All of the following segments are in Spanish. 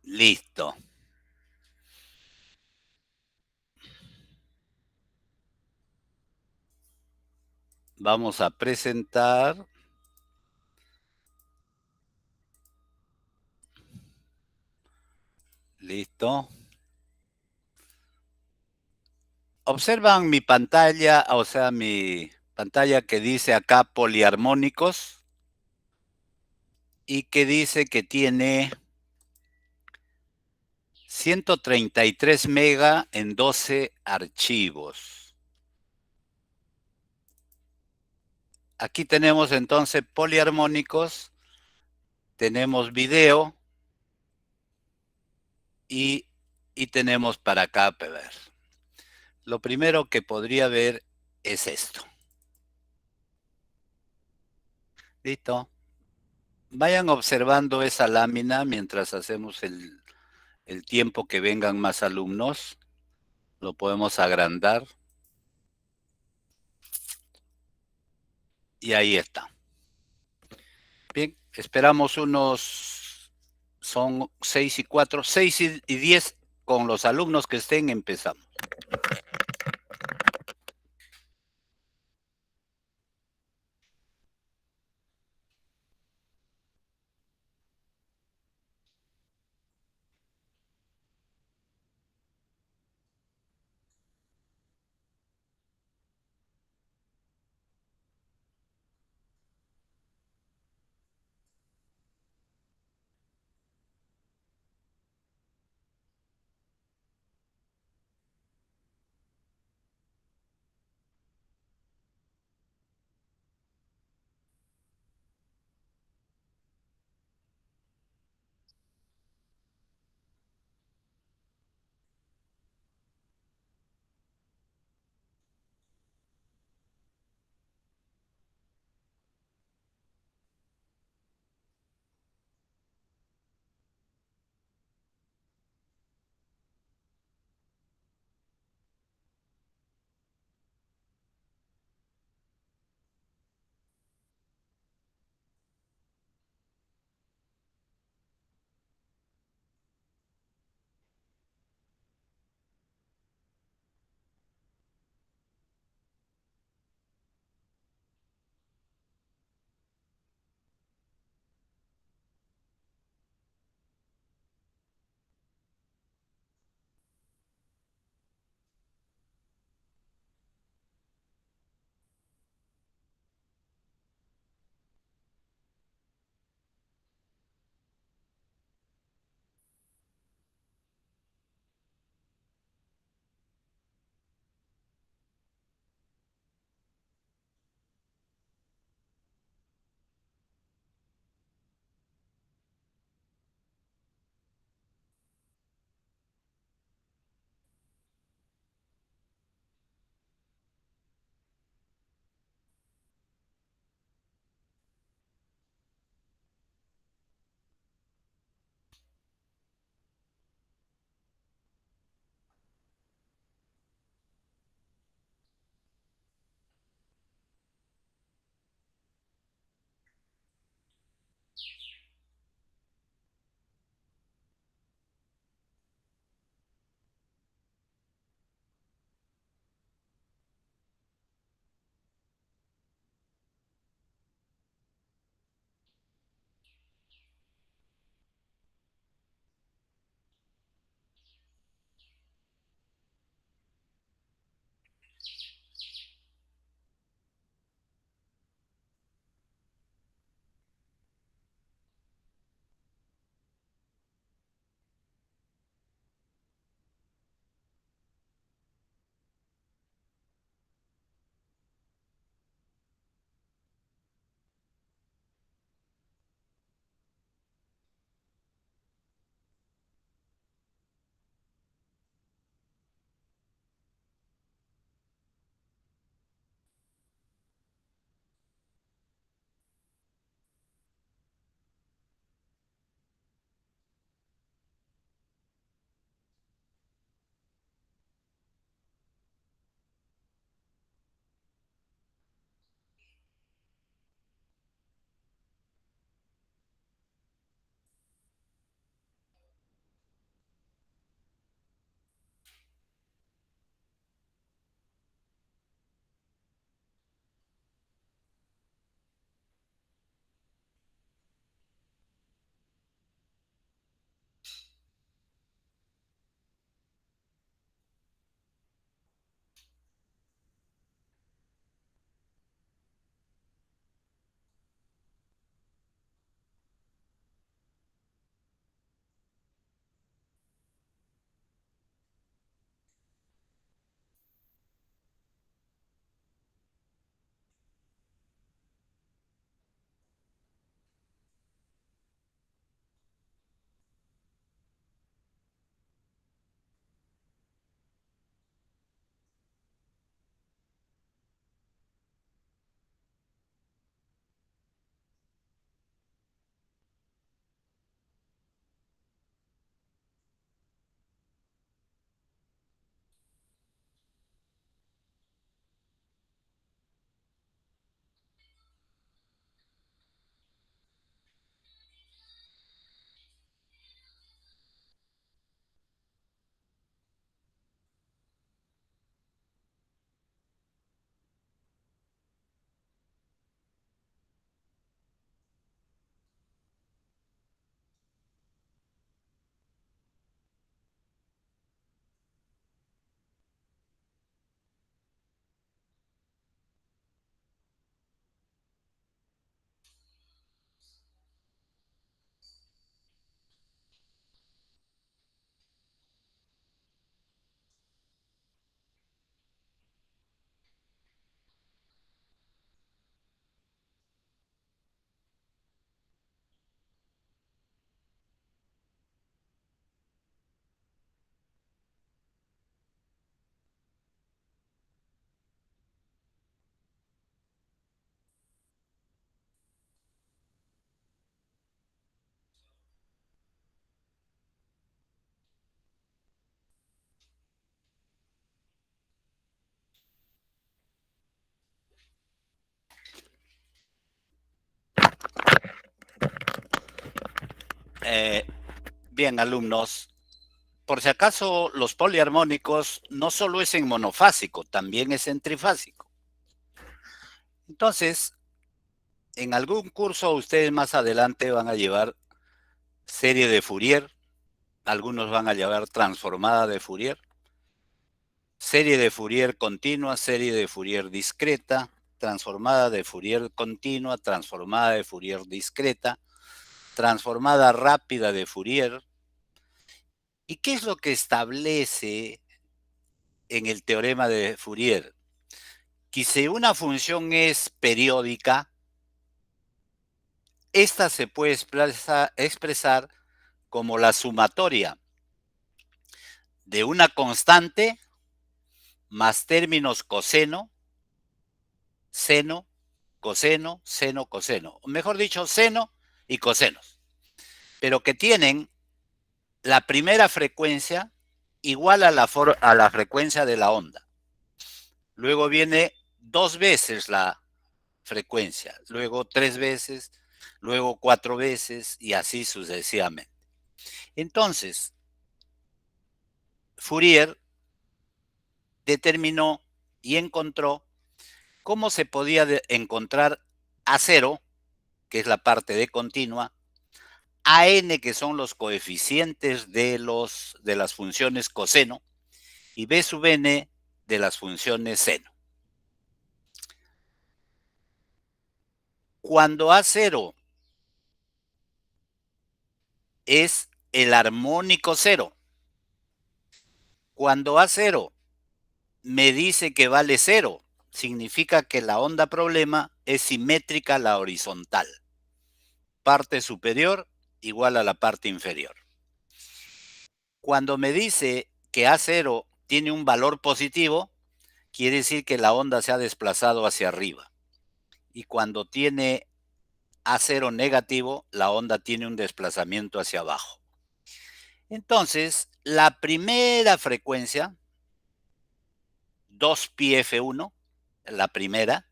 Listo. Vamos a presentar. Listo. Observan mi pantalla, o sea, mi pantalla que dice acá poliarmónicos y que dice que tiene 133 mega en 12 archivos. Aquí tenemos entonces poliarmónicos, tenemos video y, y tenemos para acá, a ver. Lo primero que podría ver es esto. Listo. Vayan observando esa lámina mientras hacemos el tiempo que vengan más alumnos. Lo podemos agrandar. Y ahí está. Bien, esperamos unos, son 6:04, 6:10 con los alumnos que estén, empezamos. Bien, alumnos, por si acaso los poliarmónicos no solo es en monofásico, también es en trifásico. Entonces, en algún curso ustedes más adelante van a llevar serie de Fourier, algunos van a llevar transformada de Fourier, serie de Fourier continua, serie de Fourier discreta, transformada de Fourier continua, transformada de Fourier discreta, transformada rápida de Fourier. ¿Y qué es lo que establece en el teorema de Fourier? Que si una función es periódica, esta se puede expresar como la sumatoria de una constante más términos coseno, seno, coseno, seno, coseno. O mejor dicho, seno y cosenos. Pero que tienen la primera frecuencia igual a la frecuencia de la onda. Luego viene 2 veces la frecuencia, luego 3 veces, luego 4 veces y así sucesivamente. Entonces, Fourier determinó y encontró cómo se podía encontrar A0, que es la parte de continua, AN, que son los coeficientes de las funciones coseno, y B sub n de las funciones seno. Cuando A0 es el armónico cero, cuando A0 me dice que vale 0, significa que la onda problema es simétrica a la horizontal. Parte superior igual a la parte inferior. Cuando me dice que A0 tiene un valor positivo, quiere decir que la onda se ha desplazado hacia arriba. Y cuando tiene A0 negativo, la onda tiene un desplazamiento hacia abajo. Entonces, la primera frecuencia, 2πf1, la primera,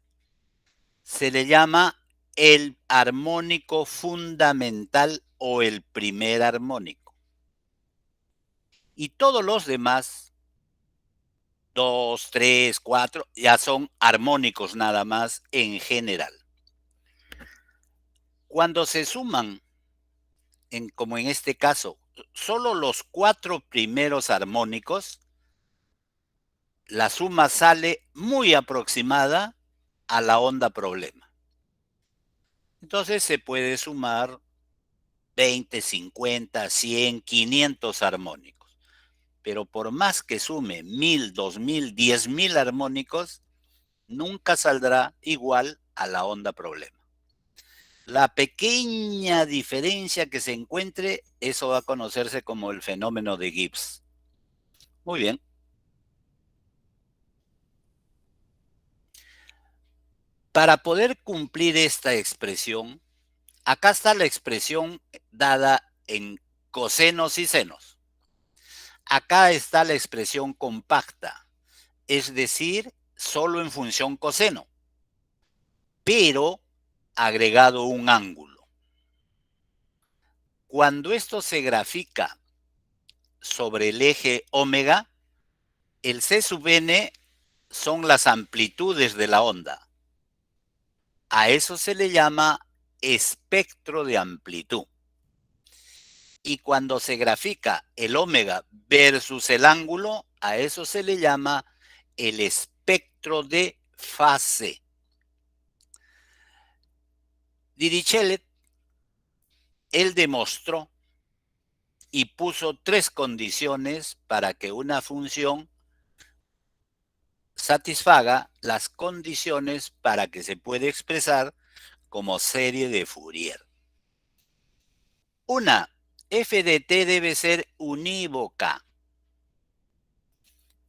se le llama el armónico fundamental o el primer armónico. Y todos los demás, 2, 3, 4, ya son armónicos nada más en general. Cuando se suman, como en este caso, solo los 4 primeros armónicos, la suma sale muy aproximada a la onda problema. Entonces se puede sumar 20, 50, 100, 500 armónicos. Pero por más que sume 1000, 2000, 10,000 armónicos, nunca saldrá igual a la onda problema. La pequeña diferencia que se encuentre, eso va a conocerse como el fenómeno de Gibbs. Muy bien. Para poder cumplir esta expresión, acá está la expresión dada en cosenos y senos. Acá está la expresión compacta, es decir, solo en función coseno, pero agregado un ángulo. Cuando esto se grafica sobre el eje omega, el C sub n son las amplitudes de la onda. A eso se le llama espectro de amplitud. Y cuando se grafica el omega versus el ángulo, a eso se le llama el espectro de fase. Dirichlet, él demostró y puso 3 condiciones para que una función satisfaga las condiciones para que se pueda expresar como serie de Fourier. Una, f de t debe ser unívoca.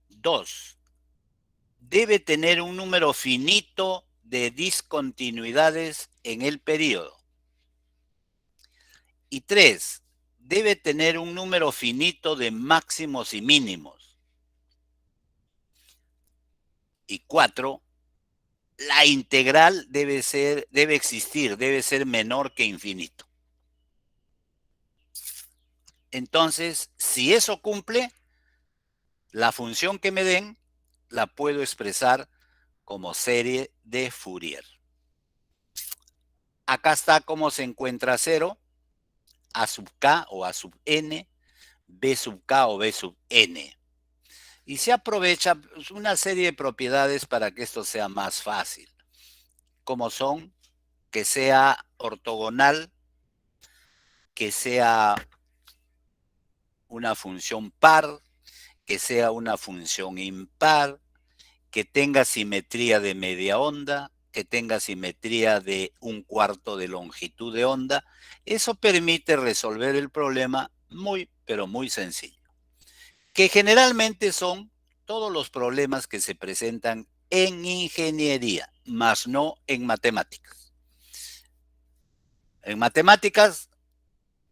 2, debe tener un número finito de discontinuidades en el periodo. Y 3, debe tener un número finito de máximos y mínimos. Y 4, la integral debe ser menor que infinito. Entonces, si eso cumple, la función que me den la puedo expresar como serie de Fourier. Acá está cómo se encuentra cero, A sub k o A sub n, B sub k o B sub n. Y se aprovecha una serie de propiedades para que esto sea más fácil, como son que sea ortogonal, que sea una función par, que sea una función impar, que tenga simetría de media onda, que tenga simetría de un cuarto de longitud de onda. Eso permite resolver el problema muy, pero muy sencillo, que generalmente son todos los problemas que se presentan en ingeniería, más no en matemáticas. En matemáticas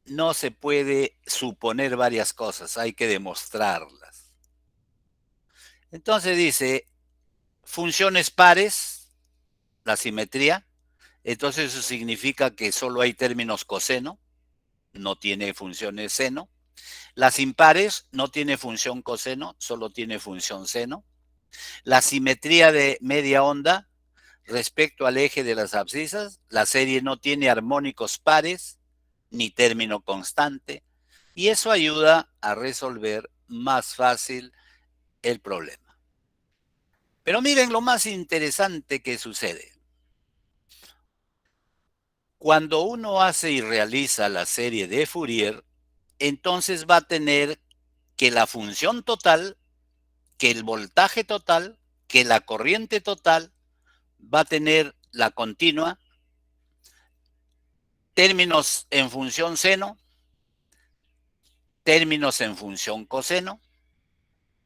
no se puede suponer varias cosas, hay que demostrarlas. Entonces dice, funciones pares, la simetría, entonces eso significa que solo hay términos coseno, no tiene funciones seno. Las impares no tiene función coseno, solo tiene función seno. La simetría de media onda respecto al eje de las abscisas, la serie no tiene armónicos pares ni término constante, y eso ayuda a resolver más fácil el problema. Pero miren lo más interesante que sucede. Cuando uno hace y realiza la serie de Fourier, entonces va a tener que la función total, que el voltaje total, que la corriente total va a tener la continua, términos en función seno, términos en función coseno,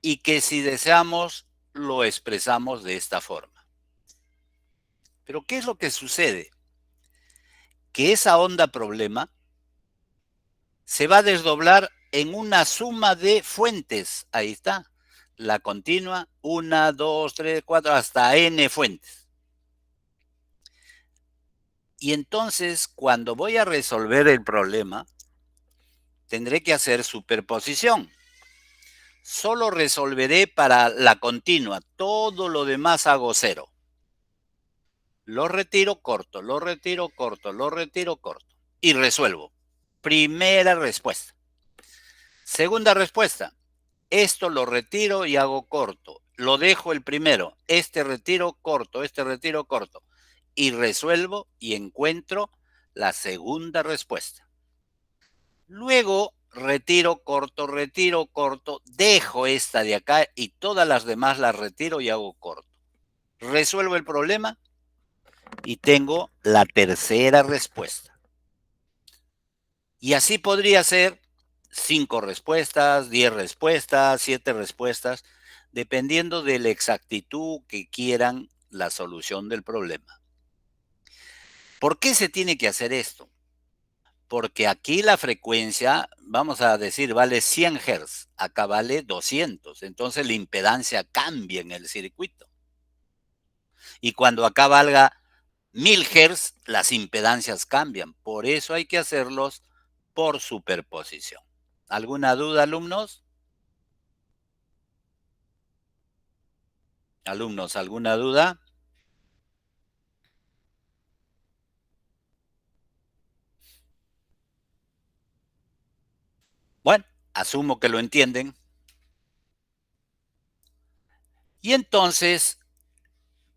y que si deseamos lo expresamos de esta forma. Pero ¿qué es lo que sucede? Que esa onda problema se va a desdoblar en una suma de fuentes. Ahí está. La continua, 1, 2, 3, 4, hasta n fuentes. Y entonces, cuando voy a resolver el problema, tendré que hacer superposición. Solo resolveré para la continua. Todo lo demás hago cero. Lo retiro, corto, lo retiro, corto, lo retiro, corto. Y resuelvo. Primera respuesta. Segunda respuesta. Esto lo retiro y hago corto. Lo dejo el primero. Este retiro corto, este retiro corto. Y resuelvo y encuentro la segunda respuesta. Luego retiro corto, dejo esta de acá y todas las demás las retiro y hago corto. Resuelvo el problema y tengo la tercera respuesta. Y así podría ser 5 respuestas, 10 respuestas, 7 respuestas, dependiendo de la exactitud que quieran la solución del problema. ¿Por qué se tiene que hacer esto? Porque aquí la frecuencia, vamos a decir, vale 100 Hz, acá vale 200, entonces la impedancia cambia en el circuito. Y cuando acá valga 1000 Hz, las impedancias cambian. Por eso hay que hacerlos por superposición. ¿Alguna duda, alumnos? Alumnos, ¿alguna duda? Bueno, asumo que lo entienden. Y entonces,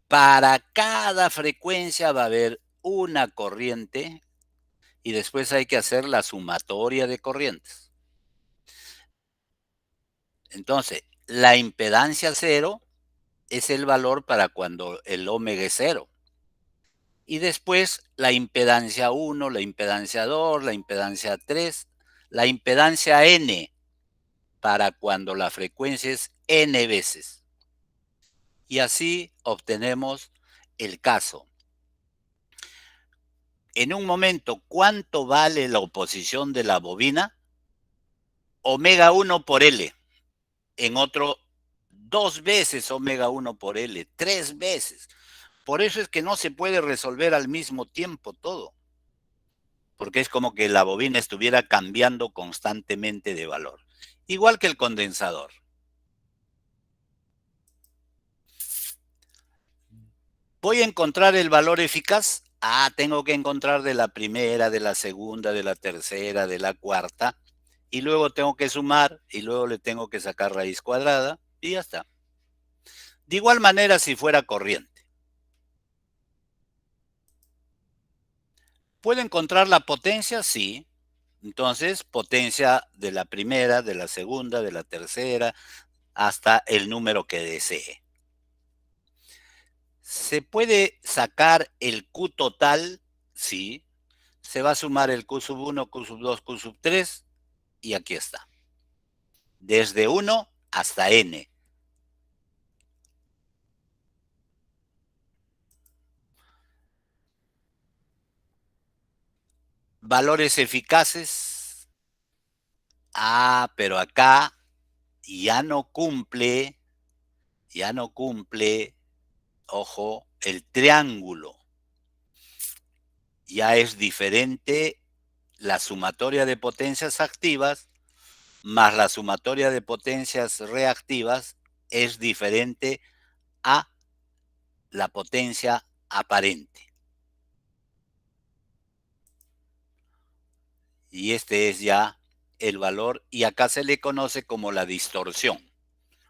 para cada frecuencia va a haber una corriente y después hay que hacer la sumatoria de corrientes. Entonces, la impedancia cero es el valor para cuando el omega es cero. Y después la impedancia 1, la impedancia 2, la impedancia 3, la impedancia n para cuando la frecuencia es n veces. Y así obtenemos el caso. En un momento, ¿cuánto vale la oposición de la bobina? Omega 1 por L. En otro, 2 veces omega 1 por L, 3 veces. Por eso es que no se puede resolver al mismo tiempo todo. porque es como que la bobina estuviera cambiando constantemente de valor. Igual que el condensador. ¿Voy a encontrar el valor eficaz? Ah, tengo que encontrar de la primera, de la segunda, de la tercera, de la cuarta, y luego tengo que sumar, y luego le tengo que sacar raíz cuadrada, y ya está. De igual manera si fuera corriente. ¿Puedo encontrar la potencia? Sí. Entonces, potencia de la primera, de la segunda, de la tercera, hasta el número que desee. ¿Se puede sacar el Q total? Sí. Se va a sumar el Q sub 1, Q sub 2, Q sub 3, y aquí está. Desde 1 hasta N. Valores eficaces. Ah, pero acá ya no cumple, ojo, el triángulo. Ya es diferente la sumatoria de potencias activas más la sumatoria de potencias reactivas es diferente a la potencia aparente. Y este es ya el valor, y acá se le conoce como la distorsión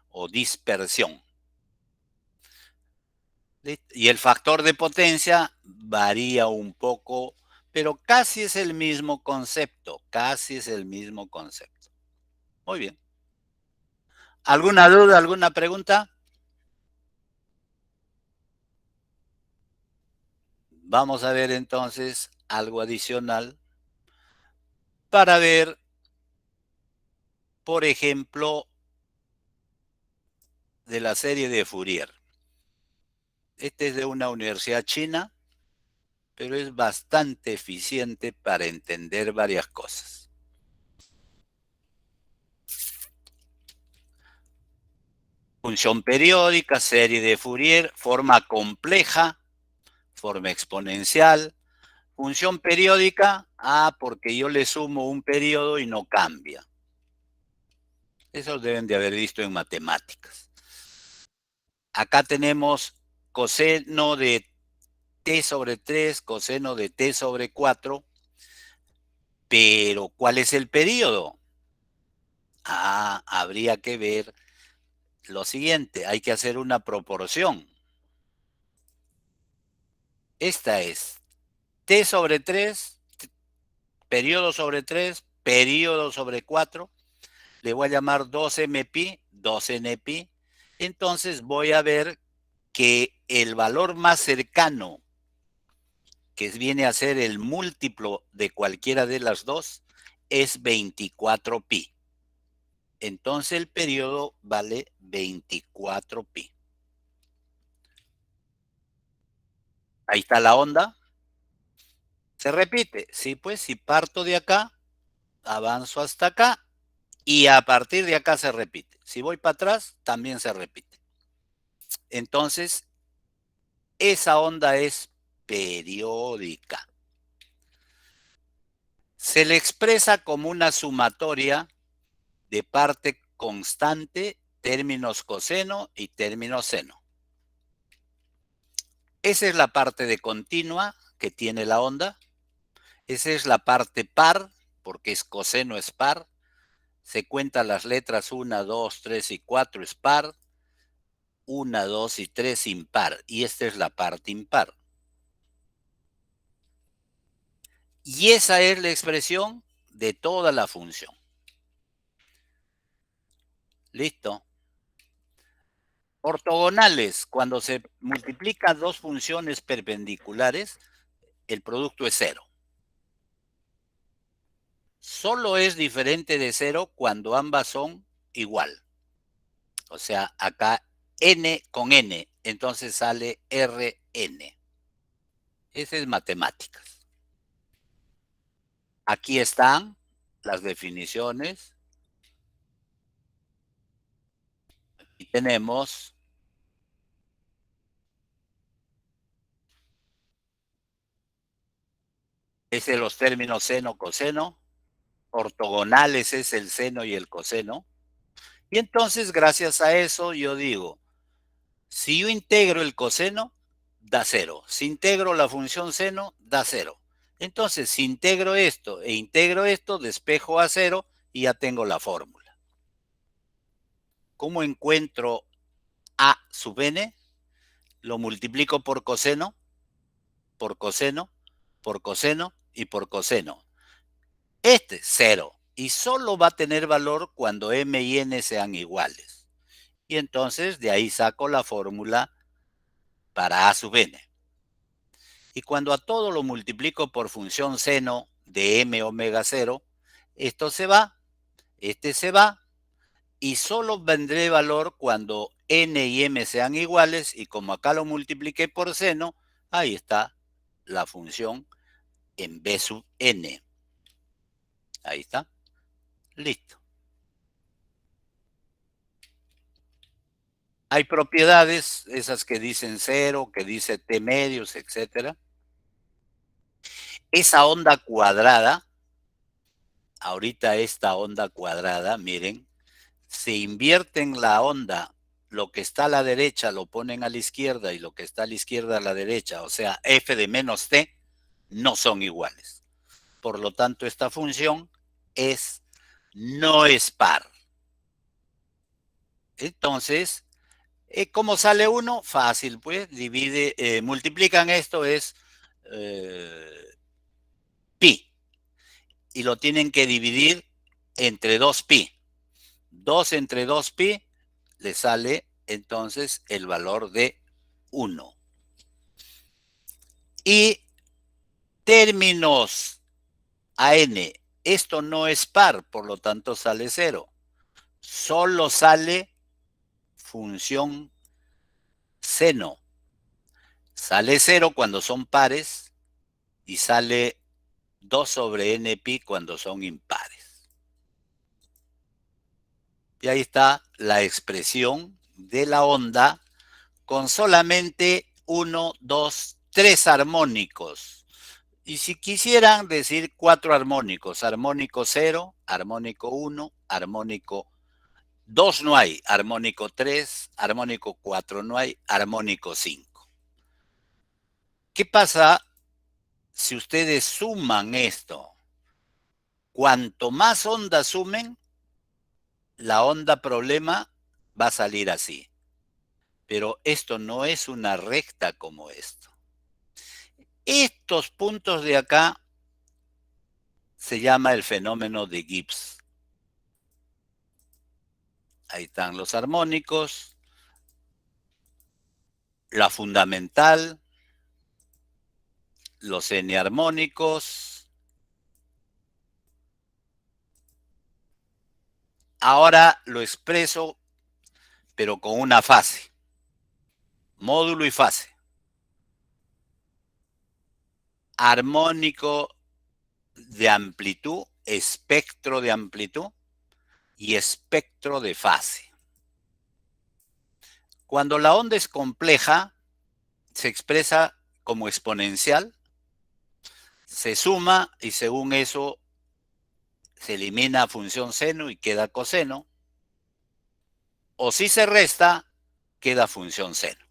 o dispersión. Y el factor de potencia varía un poco, pero casi es el mismo concepto, casi es el mismo concepto. Muy bien. ¿Alguna duda, alguna pregunta? Vamos a ver entonces algo adicional para ver, por ejemplo, de la serie de Fourier. Este es de una universidad china, pero es bastante eficiente para entender varias cosas. Función periódica, serie de Fourier, forma compleja, forma exponencial. Función periódica, porque yo le sumo un periodo y no cambia. Eso deben de haber visto en matemáticas. Acá tenemos coseno de t sobre 3, coseno de t sobre 4, pero ¿cuál es el periodo? Habría que ver lo siguiente, hay que hacer una proporción. Esta es t sobre 3, periodo sobre 3, periodo sobre 4, le voy a llamar 2mpi, 2npi, entonces voy a ver que el valor más cercano, que viene a ser el múltiplo de cualquiera de las dos, es 24pi. Entonces el periodo vale 24pi. Ahí está la onda. Se repite. Sí, pues si parto de acá, avanzo hasta acá y a partir de acá se repite. Si voy para atrás, también se repite. Entonces, esa onda es periódica. Se le expresa como una sumatoria de parte constante, términos coseno y términos seno. Esa es la parte de continua que tiene la onda. Esa es la parte par, porque es coseno es par. Se cuentan las letras 1, 2, 3 y 4 es par. 1, 2 y 3 impar. Y esta es la parte impar. Y esa es la expresión de toda la función. ¿Listo? Ortogonales, cuando se multiplican dos funciones perpendiculares, el producto es cero. Solo es diferente de cero cuando ambas son igual. O sea, acá n con n, entonces sale Rn. Esa es matemáticas. Aquí están las definiciones. Y tenemos Es de los términos seno, coseno. Ortogonales es el seno y el coseno. Y entonces, gracias a eso, yo digo, si yo integro el coseno, da cero. Si integro la función seno, da cero. Entonces, si integro esto e integro esto, despejo a cero y ya tengo la fórmula. ¿Cómo encuentro a sub n? Lo multiplico por coseno, por coseno, por coseno y por coseno. Este, cero. Y solo va a tener valor cuando m y n sean iguales. Y entonces de ahí saco la fórmula para a sub n. Y cuando a todo lo multiplico por función seno de m omega 0, esto se va, este se va, y solo vendré valor cuando n y m sean iguales, y como acá lo multipliqué por seno, ahí está la función en b sub n. Ahí está. Listo. Hay propiedades, esas que dicen cero, que dice t medios, etcétera. Esa onda cuadrada, ahorita esta onda cuadrada, miren, se invierten la onda, lo que está a la derecha lo ponen a la izquierda y lo que está a la izquierda a la derecha, o sea, f de menos t, no son iguales. Por lo tanto, esta función no es par. Entonces, ¿cómo sale uno? Fácil, pues, multiplican esto, es pi, y lo tienen que dividir entre 2pi. 2 entre 2pi le sale entonces el valor de 1. Y términos a n, esto no es par, por lo tanto sale 0. Solo sale función seno. Sale 0 cuando son pares y sale 2 sobre n pi cuando son impares. Y ahí está la expresión de la onda con solamente 1, 2, 3 armónicos. Y si quisieran decir 4 armónicos, armónico 0, armónico 1, armónico 2 no hay, armónico 3, armónico 4 no hay, armónico 5. ¿Qué pasa si ustedes suman esto? Cuanto más ondas sumen, la onda problema va a salir así. Pero esto no es una recta como esto. Estos puntos de acá se llama el fenómeno de Gibbs. Ahí están los armónicos, la fundamental, los n-armónicos. Ahora lo expreso, pero con una fase. Módulo y fase. Armónico de amplitud, espectro de amplitud y espectro de fase. Cuando la onda es compleja, se expresa como exponencial, se suma y según eso se elimina función seno y queda coseno, o si se resta, queda función seno.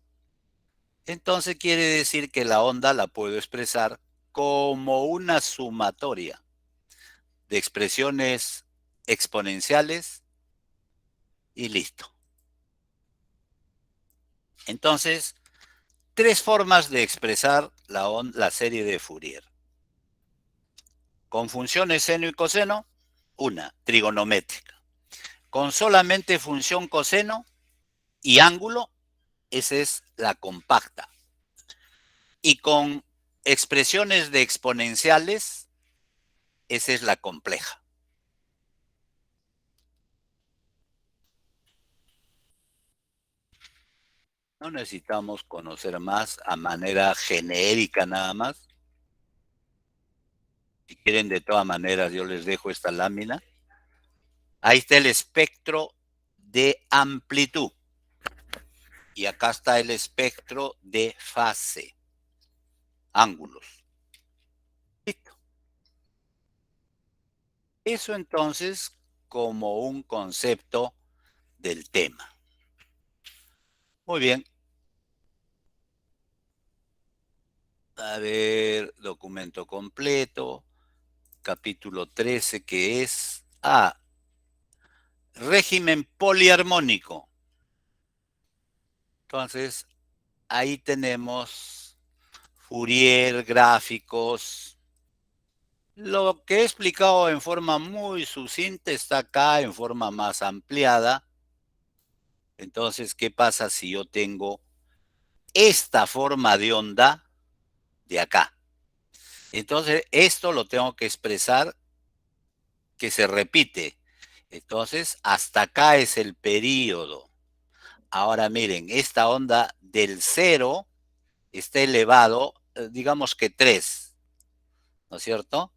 Entonces quiere decir que la onda la puedo expresar como una sumatoria de expresiones exponenciales y listo. Entonces, 3 formas de expresar la serie de Fourier. Con funciones seno y coseno, una, trigonométrica. Con solamente función coseno y ángulo, esa es la compacta. Y con expresiones de exponenciales, esa es la compleja. No necesitamos conocer más a manera genérica nada más. Si quieren, de todas maneras, yo les dejo esta lámina. Ahí está el espectro de amplitud. Y acá está el espectro de fase. Ángulos. Listo. Eso entonces como un concepto del tema. Muy bien. A ver, documento completo, capítulo 13, que es régimen poliarmónico. Entonces, ahí tenemos Fourier, gráficos. Lo que he explicado en forma muy sucinta está acá en forma más ampliada. Entonces, ¿qué pasa si yo tengo esta forma de onda de acá? Entonces, esto lo tengo que expresar que se repite. Entonces, hasta acá es el período. Ahora miren, esta onda del cero está elevado, digamos que 3, ¿no es cierto?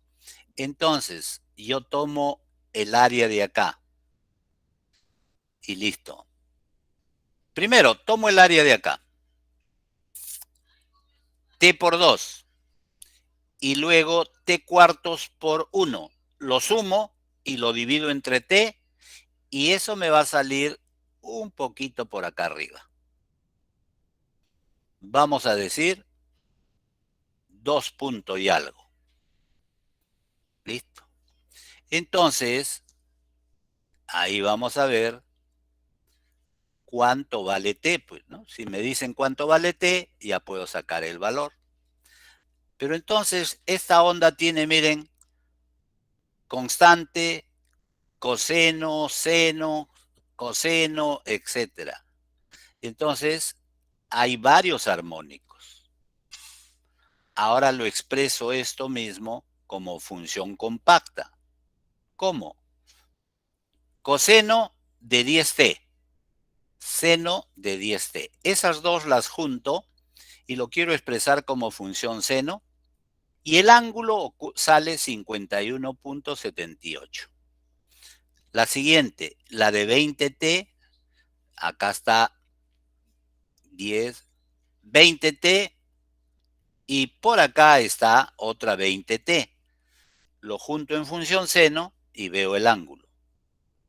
Entonces, yo tomo el área de acá y listo. Primero, tomo el área de acá, t por 2, y luego t cuartos por 1. Lo sumo y lo divido entre t, y eso me va a salir un poquito por acá arriba. Vamos a decir 2 puntos y algo. Listo. Entonces, ahí vamos a ver cuánto vale t, pues, ¿no? Si me dicen cuánto vale t, ya puedo sacar el valor. Pero entonces, esta onda tiene, miren, constante, coseno, seno, coseno, etcétera. Entonces, hay varios armónicos. Ahora lo expreso esto mismo como función compacta. ¿Cómo? Coseno de 10t, seno de 10t. Esas dos las junto y lo quiero expresar como función seno, y el ángulo sale 51.78. La siguiente, la de 20t, acá está 10, 20t, y por acá está otra 20t. Lo junto en función seno y veo el ángulo.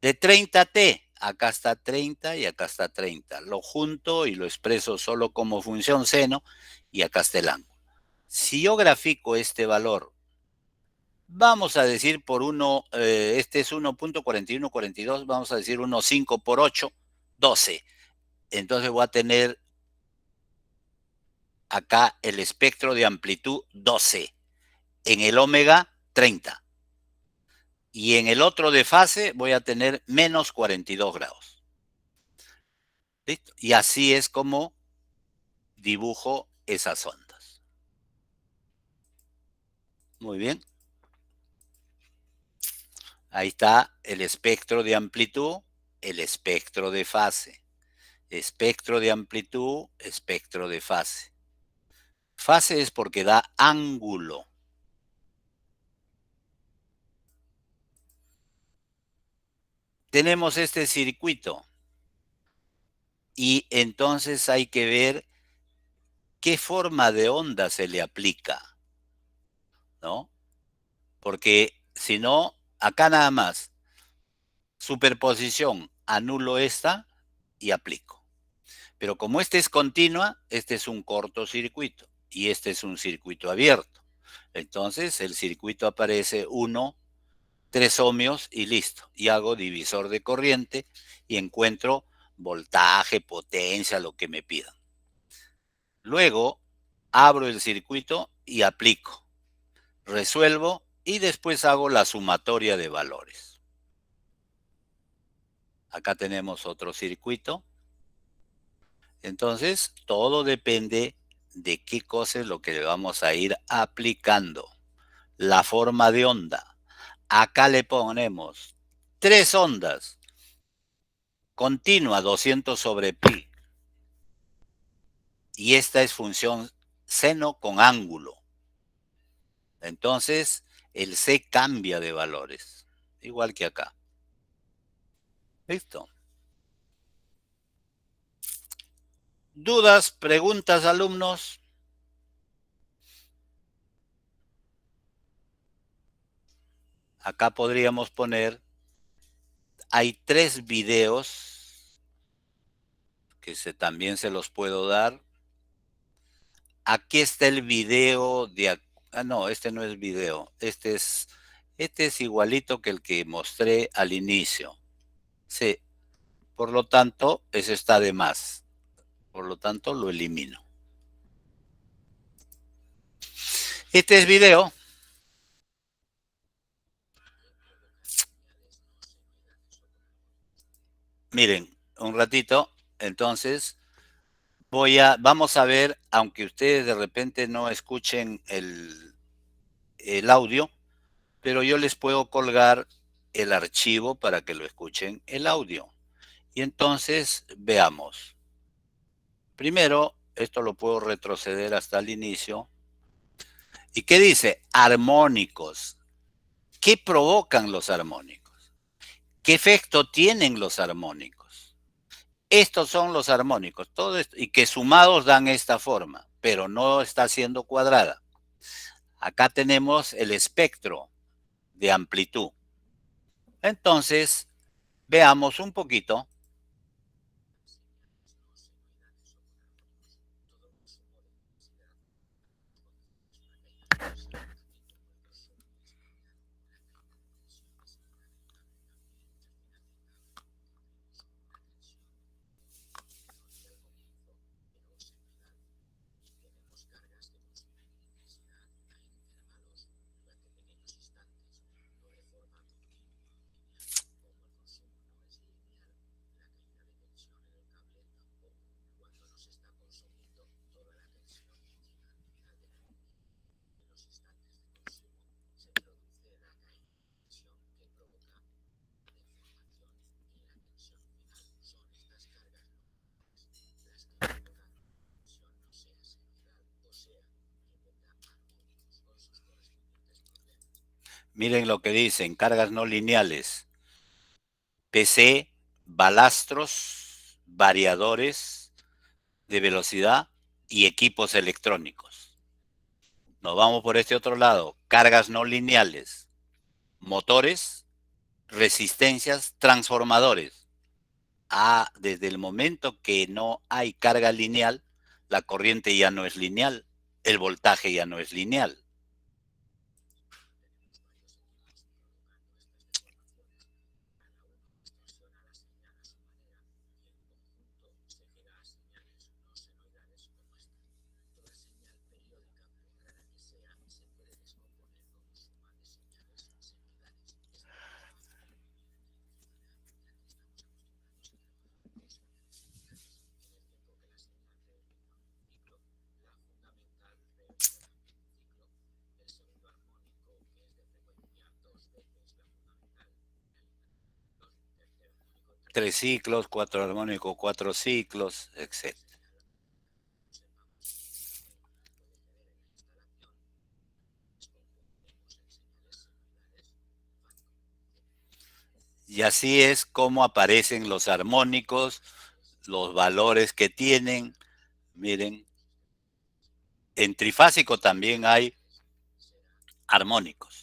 De 30t, acá está 30 y acá está 30. Lo junto y lo expreso solo como función seno y acá está el ángulo. Si yo grafico este valor, vamos a decir por este es 1.4142, vamos a decir 1,5 por 8, 12. Entonces voy a tener acá el espectro de amplitud 12, en el omega 30. Y en el otro de fase voy a tener menos 42 grados. ¿Listo? Y así es como dibujo esas ondas. Muy bien. Ahí está el espectro de amplitud, el espectro de fase. Espectro de amplitud, espectro de fase. Fase es porque da ángulo. Tenemos este circuito y entonces hay que ver qué forma de onda se le aplica, ¿no? Porque si no, acá nada más, superposición, anulo esta y aplico. Pero como este es continua, este es un cortocircuito y este es un circuito abierto. Entonces el circuito aparece 1, 3 ohmios y listo. Y hago divisor de corriente y encuentro voltaje, potencia, lo que me pidan. Luego abro el circuito y aplico. Resuelvo y después hago la sumatoria de valores. Acá tenemos otro circuito. Entonces, todo depende de qué cosa es lo que le vamos a ir aplicando. La forma de onda. Acá le ponemos 3 ondas. Continua 200 sobre pi. Y esta es función seno con ángulo. Entonces, el C cambia de valores. Igual que acá. Listo. ¿Dudas, preguntas, alumnos? acá podríamos poner, hay 3 videos que también se los puedo dar. Aquí está el video de... no, este no es video. Este es igualito que el que mostré al inicio. Sí, por lo tanto, ese está de más. Por lo tanto, lo elimino. Este es video. Miren, un ratito. Entonces, vamos a ver, aunque ustedes de repente no escuchen el audio, pero yo les puedo colgar el archivo para que lo escuchen el audio. Y entonces, veamos. Primero, esto lo puedo retroceder hasta el inicio. ¿Y qué dice? Armónicos. ¿Qué provocan los armónicos? ¿Qué efecto tienen los armónicos? Estos son los armónicos, todo esto, y que sumados dan esta forma, pero no está siendo cuadrada. Acá tenemos el espectro de amplitud. Entonces, veamos un poquito. Miren lo que dicen, cargas no lineales. PC, balastros, variadores de velocidad y equipos electrónicos. Nos vamos por este otro lado, cargas no lineales, motores, resistencias, transformadores. Desde el momento que no hay carga lineal, la corriente ya no es lineal, el voltaje ya no es lineal. Tres ciclos, cuatro armónicos, cuatro ciclos, etc. Y así es como aparecen los armónicos, los valores que tienen. Miren, en trifásico también hay armónicos.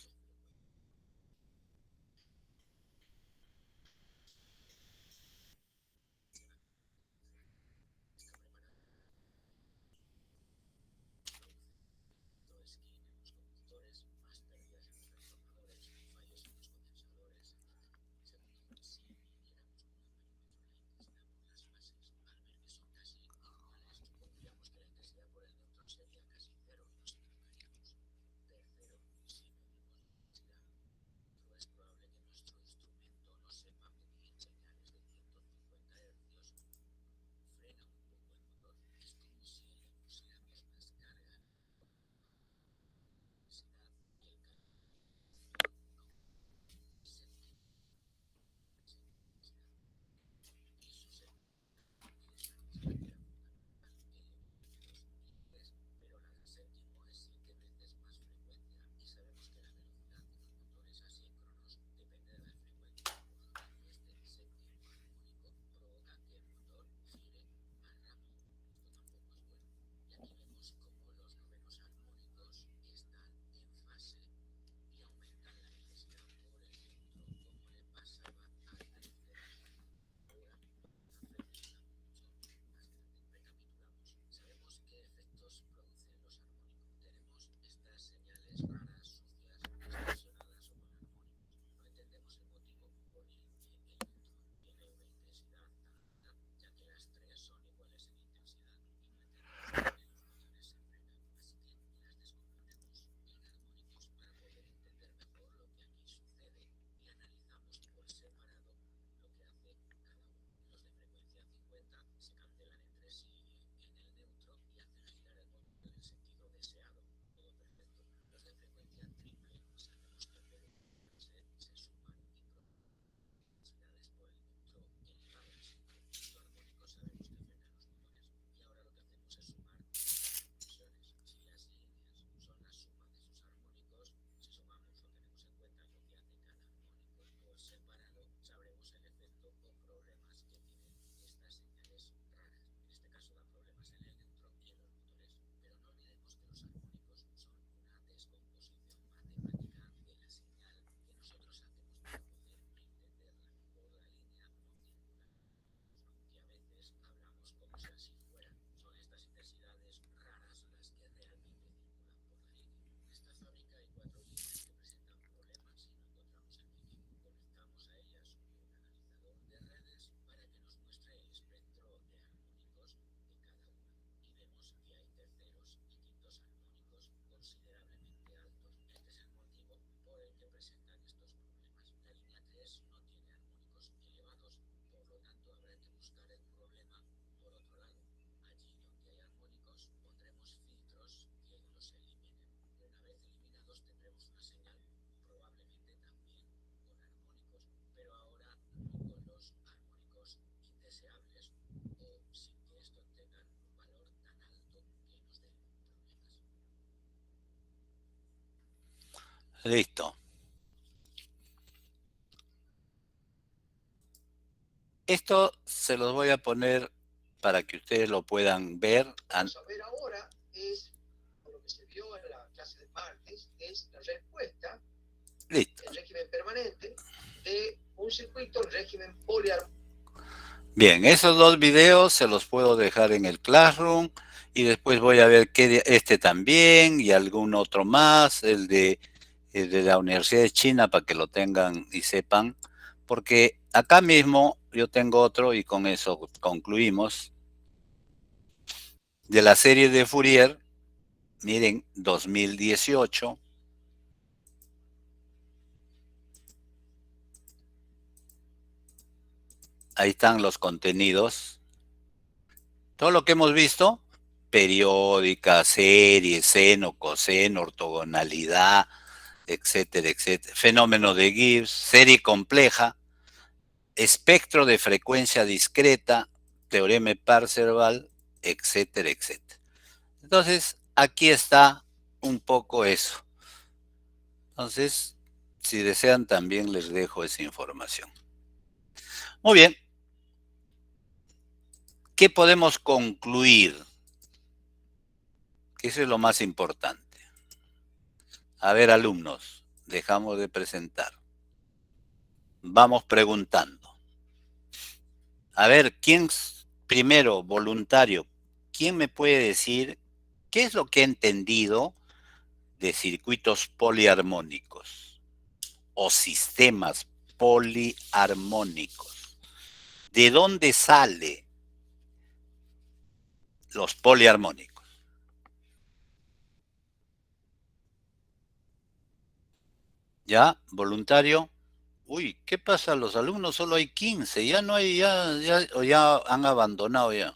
Listo. Esto se los voy a poner para que ustedes lo puedan ver. Vamos a ver ahora es, por lo que se vio en la clase de martes, es la respuesta Listo. en régimen permanente de un circuito en régimen poliarmónico. Bien, esos dos videos se los puedo dejar en el Classroom y después voy a ver este también y algún otro más, el de la Universidad de China para que lo tengan y sepan, porque acá mismo yo tengo otro y con eso concluimos, de la serie de Fourier, miren, 2018. Ahí están los contenidos. Todo lo que hemos visto, periódica, serie, seno, coseno, ortogonalidad, etcétera, etcétera. Fenómeno de Gibbs, serie compleja, espectro de frecuencia discreta, teorema de Parseval, etcétera, etcétera. Entonces, aquí está un poco eso. Entonces, si desean, también les dejo esa información. Muy bien. ¿Qué podemos concluir? Que eso es lo más importante. A ver, alumnos, dejamos de presentar. Vamos preguntando. A ver, ¿quién primero, voluntario? ¿Quién me puede decir qué es lo que ha entendido de circuitos poliarmónicos o sistemas poliarmónicos? ¿De dónde salen los poliarmónicos? ¿Ya? ¿Voluntario? Uy, ¿qué pasa? Los alumnos solo hay 15, ya no hay, ya han abandonado ya.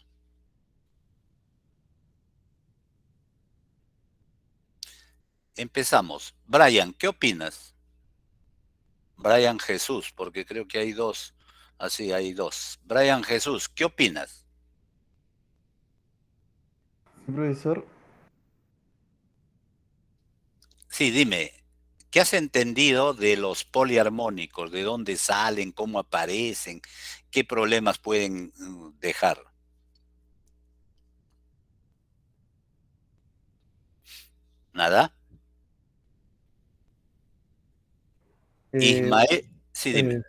Empezamos. Brian, ¿qué opinas? Brian Jesús, porque creo que hay dos. Así, hay dos. Brian Jesús, ¿qué opinas? Profesor, Sí, dime, ¿qué has entendido de los poliarmónicos? ¿De dónde salen? ¿Cómo aparecen? ¿Qué problemas pueden dejar? ¿Nada? eh, Ismael, sí, dime. eh,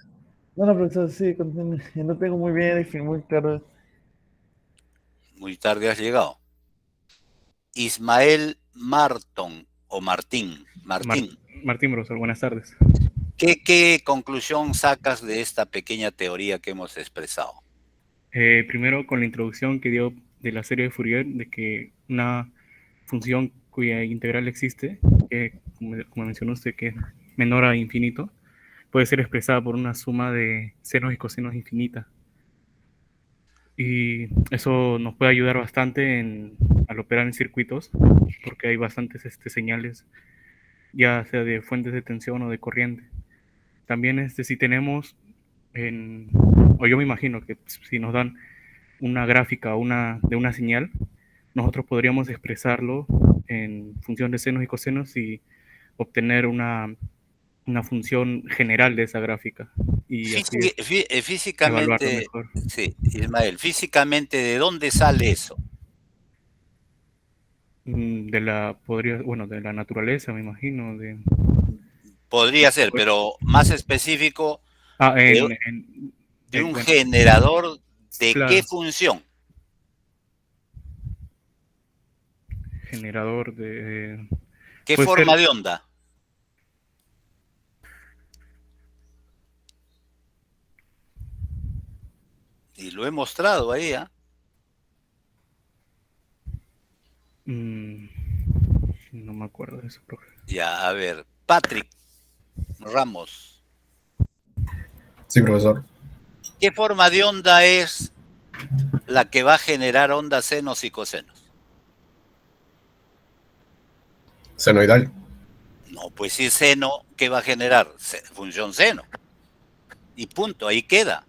bueno, profesor, sí, continúe. No tengo muy bien, muy claro. Muy tarde has llegado. Ismael Marton o Martín. Mar- Martín, Martín, profesor, buenas tardes. ¿qué conclusión sacas de esta pequeña teoría que hemos expresado? Primero, con la introducción que dio de la serie de Fourier, de que una función cuya integral existe, que como mencionó usted, que es menor a infinito, puede ser expresada por una suma de senos y cosenos infinita. Y eso nos puede ayudar bastante al operar en circuitos, porque hay bastantes señales, ya sea de fuentes de tensión o de corriente. También si tenemos, o yo me imagino que si nos dan una gráfica de una señal, nosotros podríamos expresarlo en función de senos y cosenos y obtener una función general de esa gráfica y así evaluarlo Físicamente, mejor. sí, Ismael, físicamente, ¿de dónde sale eso? De la naturaleza, me imagino. Podría ser, pero más específico, Ah, de, de un bueno, generador, ¿de qué claro, función? generador de... ¿Qué puede ser... forma de onda? Y lo he mostrado ahí, ¿ah? no me acuerdo de eso, profe. Ya, a ver, Patrick Ramos, Sí, profesor. ¿qué forma de onda es la que va a generar ondas senos y cosenos? Senoidal. No, pues si es seno, ¿qué va a generar? Función seno. Y punto, ahí queda.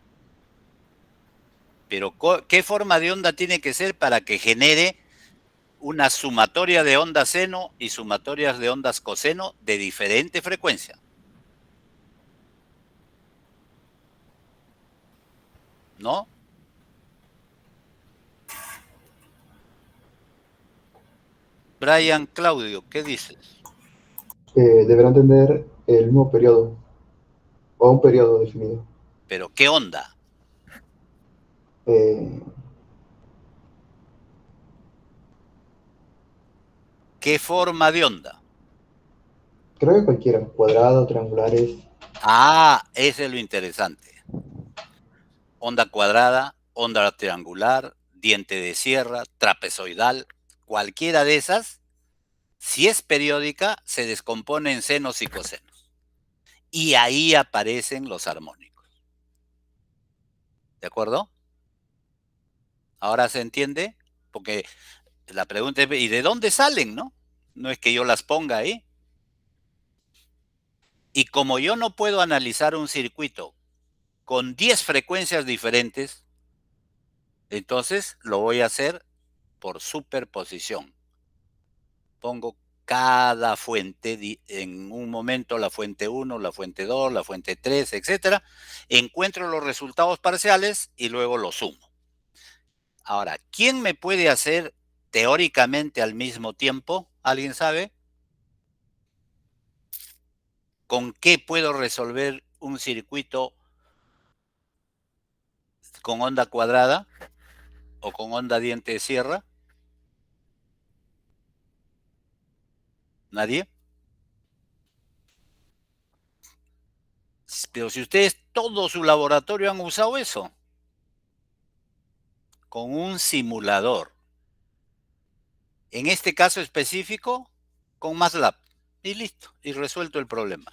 Pero ¿qué forma de onda tiene que ser para que genere una sumatoria de ondas seno y sumatorias de ondas coseno de diferente frecuencia. ¿No? Brian Claudio, ¿qué dices? Deberán tener el mismo periodo o un periodo definido. ¿Pero qué onda? Eh, ¿Qué forma de onda? Creo que cualquiera, cuadrado, triangulares. Ah, ese es lo interesante. Onda cuadrada, onda triangular, diente de sierra, trapezoidal, cualquiera de esas, si es periódica, se descompone en senos y cosenos. Y ahí aparecen los armónicos. ¿De acuerdo? ¿Ahora se entiende? Porque la pregunta es, ¿y de dónde salen, no? No es que yo las ponga ahí. Y como yo no puedo analizar un circuito con 10 frecuencias diferentes, entonces lo voy a hacer por superposición. Pongo cada fuente, en un momento la fuente 1, la fuente 2, la fuente 3, etcétera. Encuentro los resultados parciales y luego los sumo. Ahora, ¿quién me puede hacer teóricamente al mismo tiempo? ¿Alguien sabe? ¿Con qué puedo resolver un circuito con onda cuadrada o con onda diente de sierra? ¿Nadie? Pero si ustedes todo su laboratorio han usado eso, con un simulador. En este caso específico, con MATLAB. Y listo, y resuelto el problema.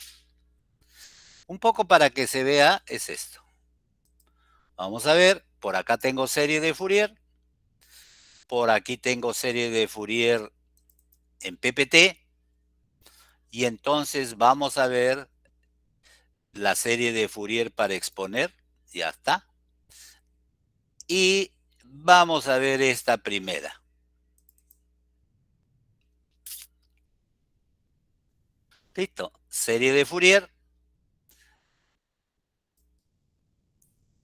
Un poco para que se vea es esto. Vamos a ver, por acá tengo serie de Fourier, por aquí tengo serie de Fourier en PPT, y entonces vamos a ver la serie de Fourier para exponer, ya está. Y vamos a ver esta primera. Listo, serie de Fourier.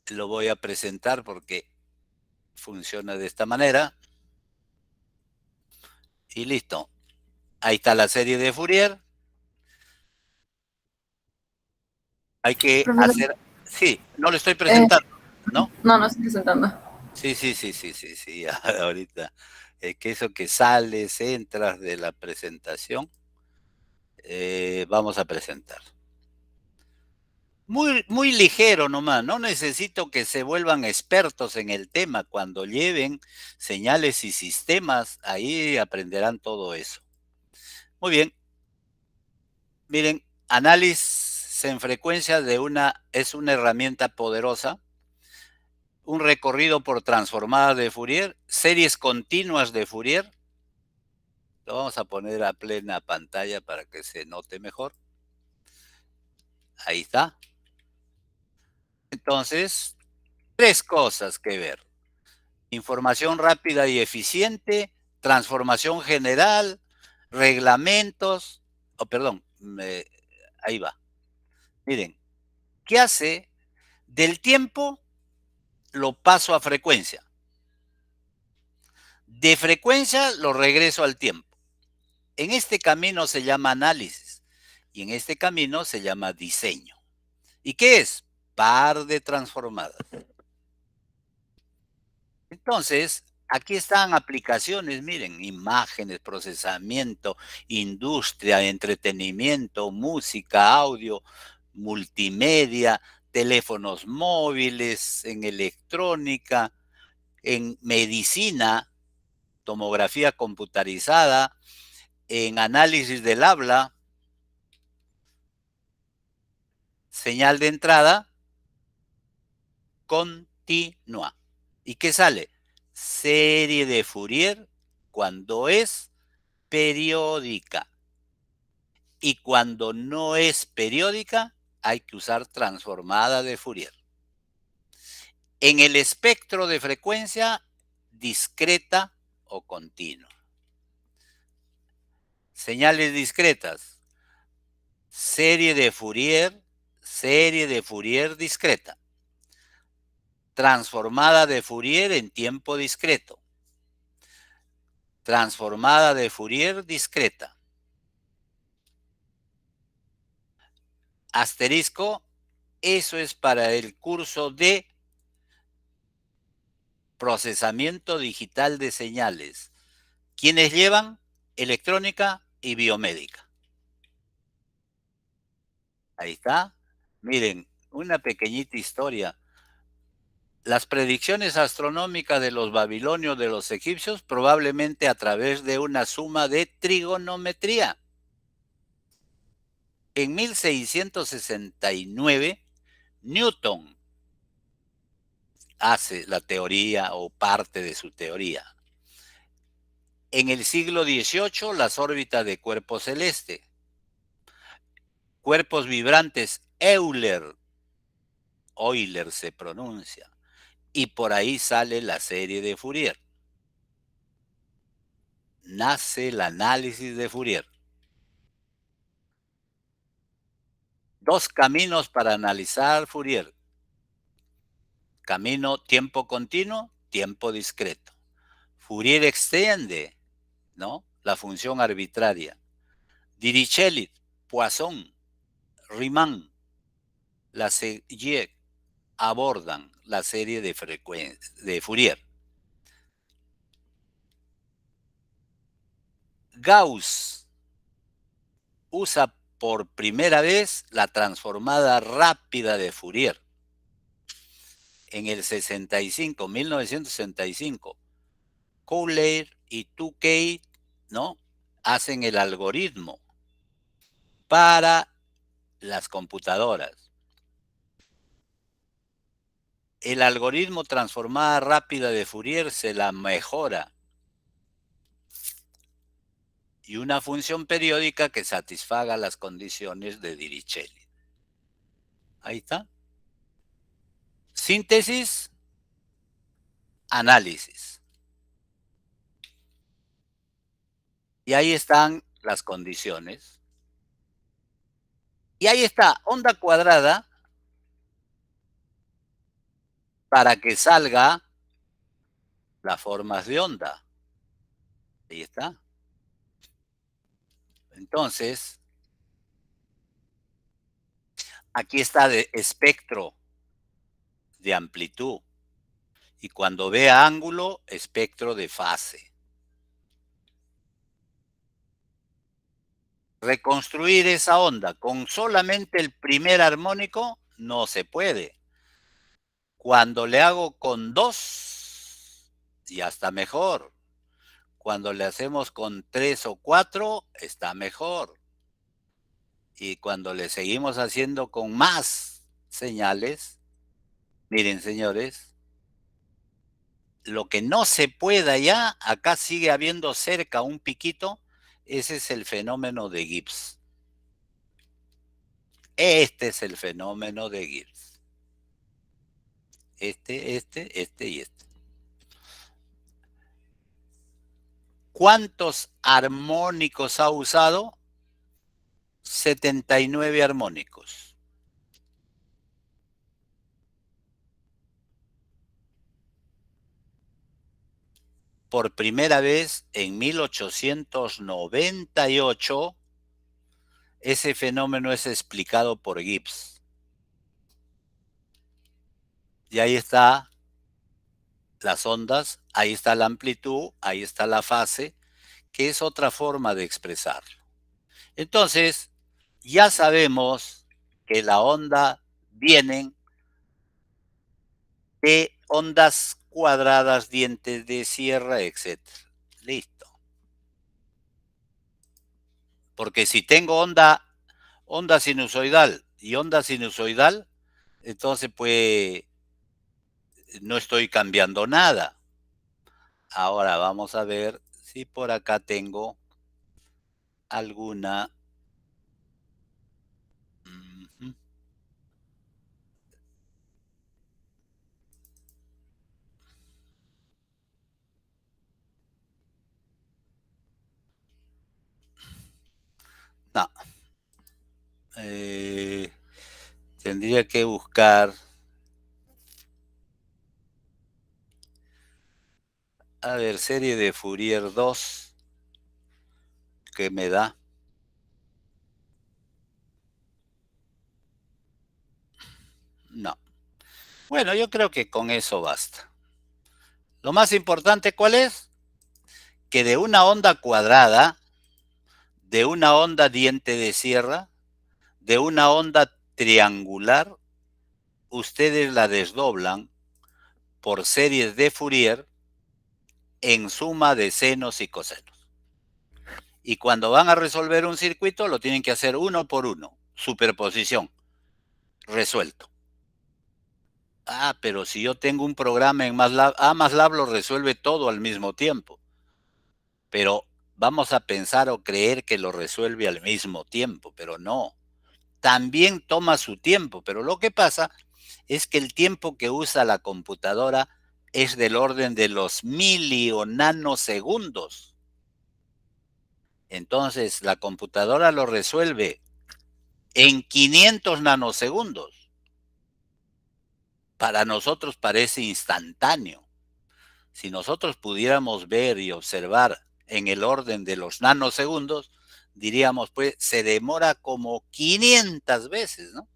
Lo voy a presentar porque funciona de esta manera. Y listo. Ahí está la serie de Fourier. Hay que Profesor, hacer... Sí, no lo estoy presentando, ¿no? no, no estoy presentando. Sí. Ahorita. Que eso que sales, entras de la presentación. Vamos a presentar. Muy ligero nomás, no necesito que se vuelvan expertos en el tema. Cuando lleven señales y sistemas, ahí aprenderán todo eso. Muy bien. Miren, análisis en frecuencia es una herramienta poderosa. Un recorrido por transformadas de Fourier, series continuas de Fourier. Lo vamos a poner a plena pantalla para que se note mejor. Ahí está. Entonces, 3 cosas que ver. Información rápida y eficiente, transformación general, reglamentos, ahí va. Miren, ¿qué hace? Del tiempo lo paso a frecuencia. De frecuencia lo regreso al tiempo. En este camino se llama análisis y en este camino se llama diseño. ¿Y qué es? Par de transformadas. Entonces, aquí están aplicaciones, miren, imágenes, procesamiento, industria, entretenimiento, música, audio, multimedia, teléfonos móviles, en electrónica, en medicina, tomografía computarizada, en análisis del habla, señal de entrada continua. ¿Y qué sale? Serie de Fourier cuando es periódica. Y cuando no es periódica, hay que usar transformada de Fourier. En el espectro de frecuencia, discreta o continua. Señales discretas. Serie de Fourier discreta. Transformada de Fourier en tiempo discreto. Transformada de Fourier discreta. Asterisco, eso es para el curso de procesamiento digital de señales. ¿Quiénes llevan? Electrónica y biomédica. Ahí está. Miren, una pequeñita historia. Las predicciones astronómicas de los babilonios, de los egipcios, probablemente a través de una suma de trigonometría. En 1669, Newton hace la teoría o parte de su teoría. En el siglo XVIII, las órbitas de cuerpos celestes. Cuerpos vibrantes, Euler se pronuncia. Y por ahí sale la serie de Fourier. Nace el análisis de Fourier. Dos caminos para analizar Fourier. Camino tiempo continuo, tiempo discreto. Fourier extiende, ¿no?, la función arbitraria. Dirichlet, Poisson, Riemann, Lassayette abordan la serie de Fourier. Gauss usa por primera vez la transformada rápida de Fourier. En el 1965, Kohler y Tukey, ¿no?, hacen el algoritmo para las computadoras. El algoritmo transformada rápida de Fourier se la mejora. Y una función periódica que satisfaga las condiciones de Dirichlet. Ahí está. Síntesis, análisis. Y ahí están las condiciones. Y ahí está, onda cuadrada, para que salga las formas de onda. Ahí está. Entonces, aquí está de espectro de amplitud. Y cuando vea ángulo, espectro de fase. Reconstruir esa onda con solamente el primer armónico no se puede. Cuando le hago con 2, ya está mejor. Cuando le hacemos con 3 o 4, está mejor. Y cuando le seguimos haciendo con más señales, miren, señores, lo que no se pueda ya, acá sigue habiendo cerca un piquito, ese es el fenómeno de Gibbs. Este es el fenómeno de Gibbs. Este y este. ¿Cuántos armónicos ha usado? 79 armónicos. Por primera vez en 1898, ese fenómeno es explicado por Gibbs. Y ahí está las ondas, ahí está la amplitud, ahí está la fase, que es otra forma de expresarlo. Entonces, ya sabemos que la onda vienen de ondas cuadradas, dientes de sierra, etc. Listo. Porque si tengo onda sinusoidal y onda sinusoidal, entonces pues no estoy cambiando nada. Ahora vamos a ver si por acá tengo alguna. Tendría que buscar. A ver, serie de Fourier 2. ¿Qué me da? No. Bueno, yo creo que con eso basta. Lo más importante, ¿cuál es? Que de una onda cuadrada, de una onda diente de sierra, de una onda triangular, ustedes la desdoblan por series de Fourier en suma de senos y cosenos. Y cuando van a resolver un circuito, lo tienen que hacer uno por uno. Superposición. Resuelto. Ah, pero si yo tengo un programa en MATLAB, MATLAB lo resuelve todo al mismo tiempo. Pero vamos a pensar o creer que lo resuelve al mismo tiempo, pero no. También toma su tiempo, pero lo que pasa es que el tiempo que usa la computadora es del orden de los mili o nanosegundos. Entonces, la computadora lo resuelve en 500 nanosegundos. Para nosotros parece instantáneo. Si nosotros pudiéramos ver y observar en el orden de los nanosegundos, diríamos, pues, se demora como 500 veces, ¿no?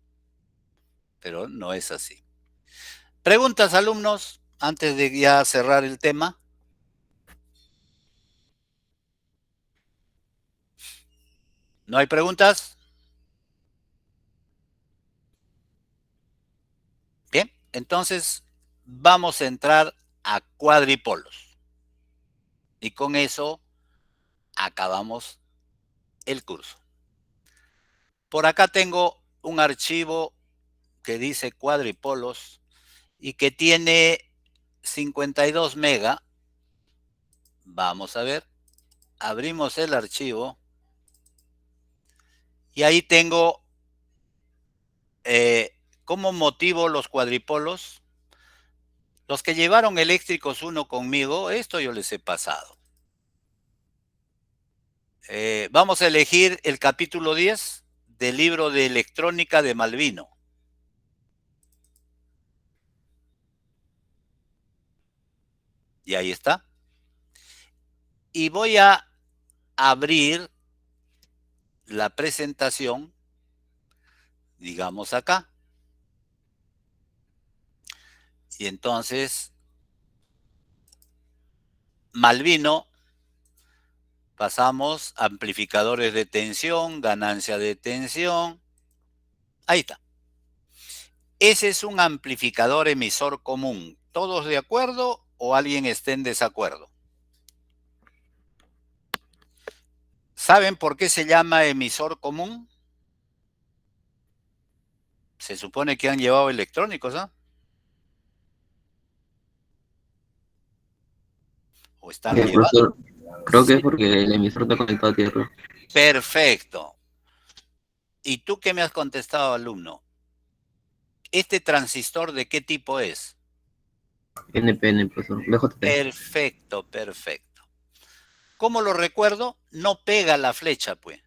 Pero no es así. ¿Preguntas, alumnos, antes de ya cerrar el tema? ¿No hay preguntas? Bien, entonces vamos a entrar a cuadripolos. Y con eso acabamos el curso. Por acá tengo un archivo que dice cuadripolos y que tiene 52 mega. Vamos a ver. Abrimos el archivo. Y ahí tengo ¿cómo motivo los cuadripolos? Los que llevaron eléctricos 1 conmigo, esto yo les he pasado. Vamos a elegir el capítulo 10 del libro de electrónica de Malvino. Y ahí está. Y voy a abrir la presentación, digamos acá. Y entonces, Malvino, pasamos amplificadores de tensión, ganancia de tensión. Ahí está. Ese es un amplificador emisor común. ¿Todos de acuerdo o alguien esté en desacuerdo? ¿Saben por qué se llama emisor común? Se supone que han llevado electrónicos, ¿no? O están llevando. Profesor, creo que es porque el emisor está conectado a tierra. Perfecto. ¿Y tú qué me has contestado, alumno? ¿Este transistor de qué tipo es? NPN, profesor. BJT. Perfecto, perfecto. ¿Cómo lo recuerdo? No pega la flecha, pues.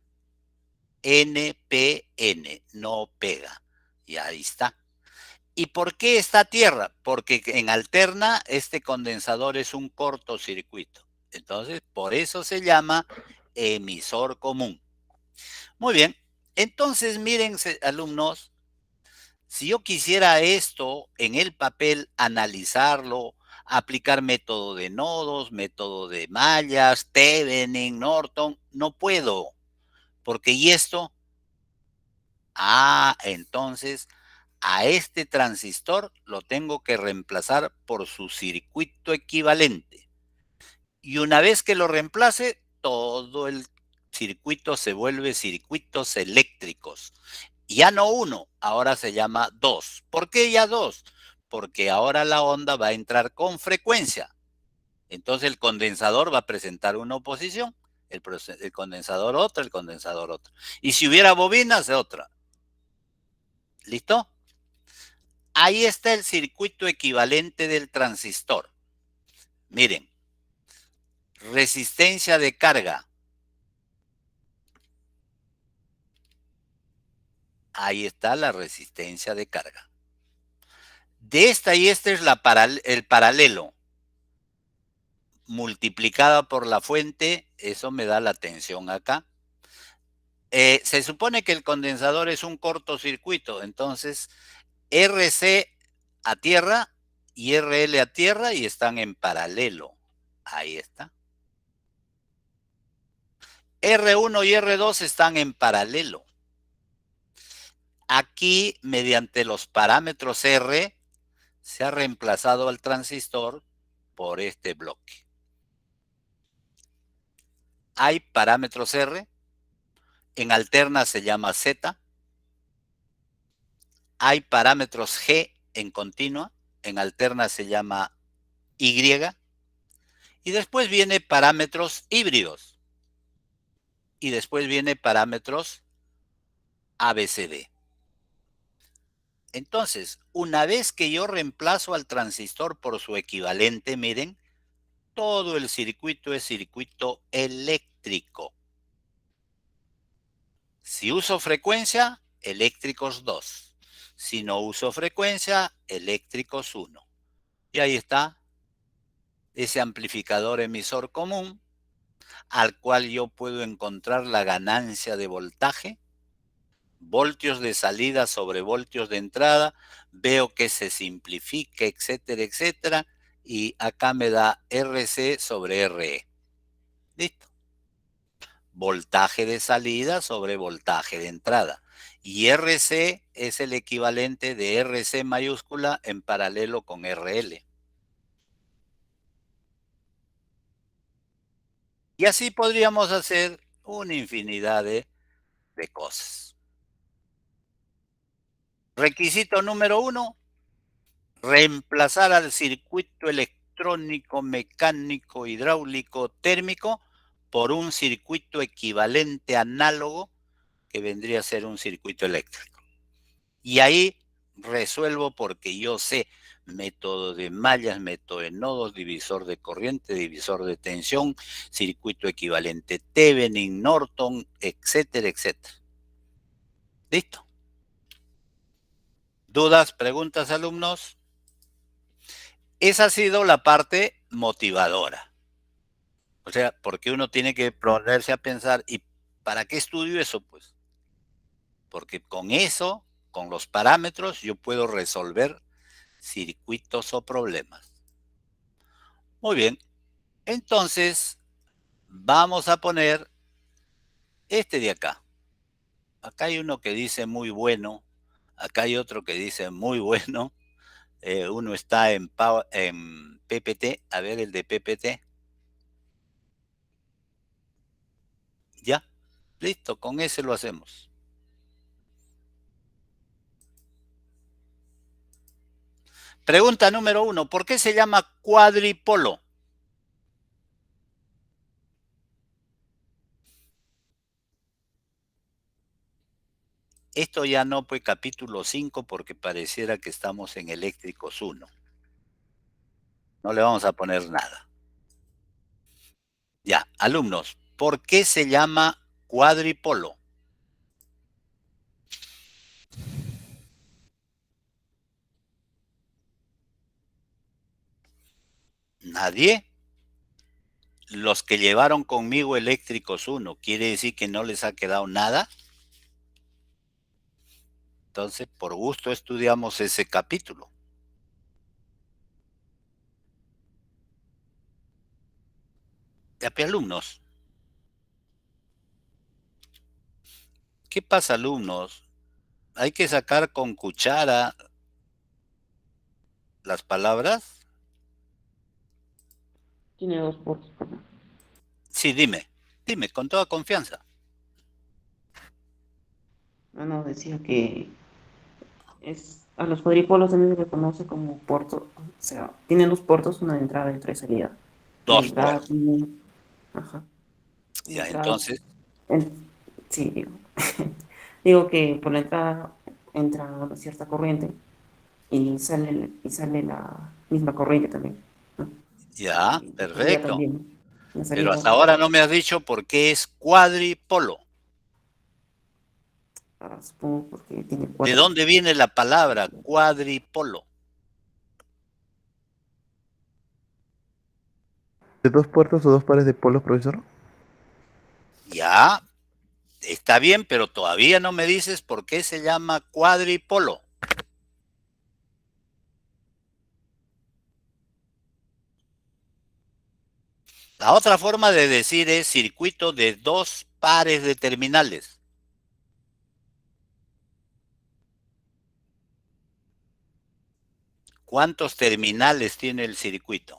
NPN, no pega. Y ahí está. ¿Y por qué está a tierra? Porque en alterna este condensador es un cortocircuito. Entonces, por eso se llama emisor común. Muy bien. Entonces, miren, alumnos, si yo quisiera esto en el papel, analizarlo, aplicar método de nodos, método de mallas, Thevenin, Norton, no puedo. Porque ¿y esto? Ah, entonces a este transistor lo tengo que reemplazar por su circuito equivalente. Y una vez que lo reemplace, todo el circuito se vuelve circuitos eléctricos. Ya no uno, ahora se llama 2. ¿Por qué ya 2? Porque ahora la onda va a entrar con frecuencia. Entonces el condensador va a presentar una oposición, el condensador otra, el condensador otra. Y si hubiera bobinas, otra. ¿Listo? Ahí está el circuito equivalente del transistor. Miren, resistencia de carga. Ahí está la resistencia de carga. De esta y esta es el paralelo. Multiplicada por la fuente, eso me da la tensión acá. Se supone que el condensador es un cortocircuito, entonces RC a tierra y RL a tierra y están en paralelo. Ahí está. R1 y R2 están en paralelo. Aquí, mediante los parámetros R, se ha reemplazado al transistor por este bloque. Hay parámetros R, en alterna se llama Z. Hay parámetros G en continua, en alterna se llama Y. Y después viene parámetros híbridos. Y después viene parámetros ABCD. Entonces, una vez que yo reemplazo al transistor por su equivalente, miren, todo el circuito es circuito eléctrico. Si uso frecuencia, eléctricos 2. Si no uso frecuencia, eléctricos 1. Y ahí está ese amplificador emisor común, al cual yo puedo encontrar la ganancia de voltaje, voltios de salida sobre voltios de entrada, veo que se simplifica, etcétera, etcétera, y acá me da RC sobre RE. Listo. Voltaje de salida sobre voltaje de entrada. Y RC es el equivalente de RC mayúscula en paralelo con RL. Y así podríamos hacer una infinidad de cosas. Requisito número 1, reemplazar al circuito electrónico, mecánico, hidráulico, térmico por un circuito equivalente análogo que vendría a ser un circuito eléctrico. Y ahí resuelvo porque yo sé método de mallas, método de nodos, divisor de corriente, divisor de tensión, circuito equivalente Thevenin, Norton, etcétera, etcétera. ¿Listo? ¿Dudas, preguntas, alumnos? Esa ha sido la parte motivadora. O sea, porque uno tiene que ponerse a pensar, ¿y para qué estudio eso? Pues, porque con eso, con los parámetros, yo puedo resolver circuitos o problemas. Muy bien. Entonces, vamos a poner este de acá. Acá hay uno que dice muy bueno. Acá hay otro que dice muy bueno. Uno está en PPT. A ver, el de PPT. Ya. Listo, con ese lo hacemos. Pregunta número 1. ¿Por qué se llama cuadripolo? Esto ya no fue capítulo 5 porque pareciera que estamos en eléctricos 1. No le vamos a poner nada. Ya, alumnos, ¿por qué se llama cuadripolo? ¿Nadie? Los que llevaron conmigo eléctricos 1, ¿quiere decir que no les ha quedado nada? Entonces, por gusto estudiamos ese capítulo. Ya, alumnos. ¿Qué pasa, alumnos? Hay que sacar con cuchara las palabras. Tiene 2 puertos. Sí, dime, con toda confianza. No, decía que a los cuadripolos también se le conoce como puerto, o sea, tienen 2 puertos, una de entrada y otra de salida. Dos La entrada puertos. tiene, ajá. Ya, Entrada, entonces, sí, digo que por la entrada entra una cierta corriente y sale la misma corriente también, ¿no? ya, Y la salida perfecto. también. La Pero salida, hasta ahora no me has dicho por qué es cuadripolo. Supongo porque tiene ¿De 4. dónde viene la palabra cuadripolo? ¿De 2 puertos o 2 pares de polos, profesor? Ya, está bien, pero todavía no me dices por qué se llama cuadripolo. La otra forma de decir es circuito de 2 pares de terminales. ¿Cuántos terminales tiene el circuito?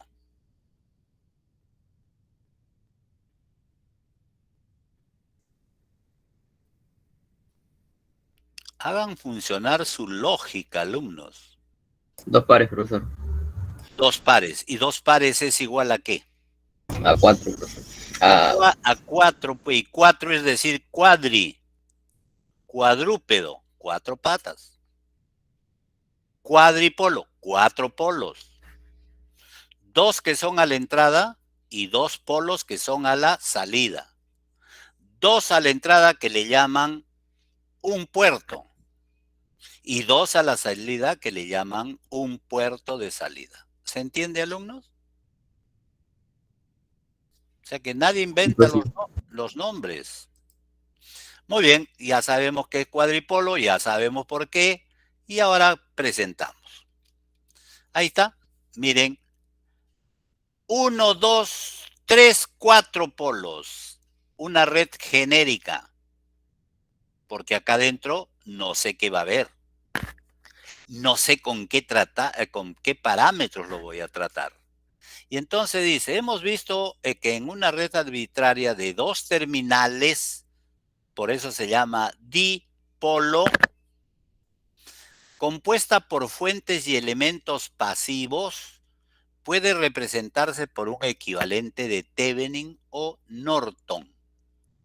Hagan funcionar su lógica, alumnos. 2 pares, profesor. 2 pares. ¿Y 2 pares es igual a qué? A 4, profesor. A 4, pues, y 4 es decir cuadrúpedo, 4 patas. Cuadripolo, 4 polos. 2 que son a la entrada y 2 polos que son a la salida. 2 a la entrada que le llaman un puerto y 2 a la salida que le llaman un puerto de salida. ¿Se entiende, alumnos? O sea que nadie inventa Pues sí. los nombres. Muy bien, ya sabemos qué es cuadripolo, ya sabemos por qué, y ahora presentamos. Ahí está, miren. 1, 2, 3, 4 polos. Una red genérica. Porque acá adentro no sé qué va a haber. No sé con qué parámetros lo voy a tratar. Y entonces dice, hemos visto que en una red arbitraria de 2 terminales, por eso se llama dipolo, compuesta por fuentes y elementos pasivos, puede representarse por un equivalente de Thevenin o Norton,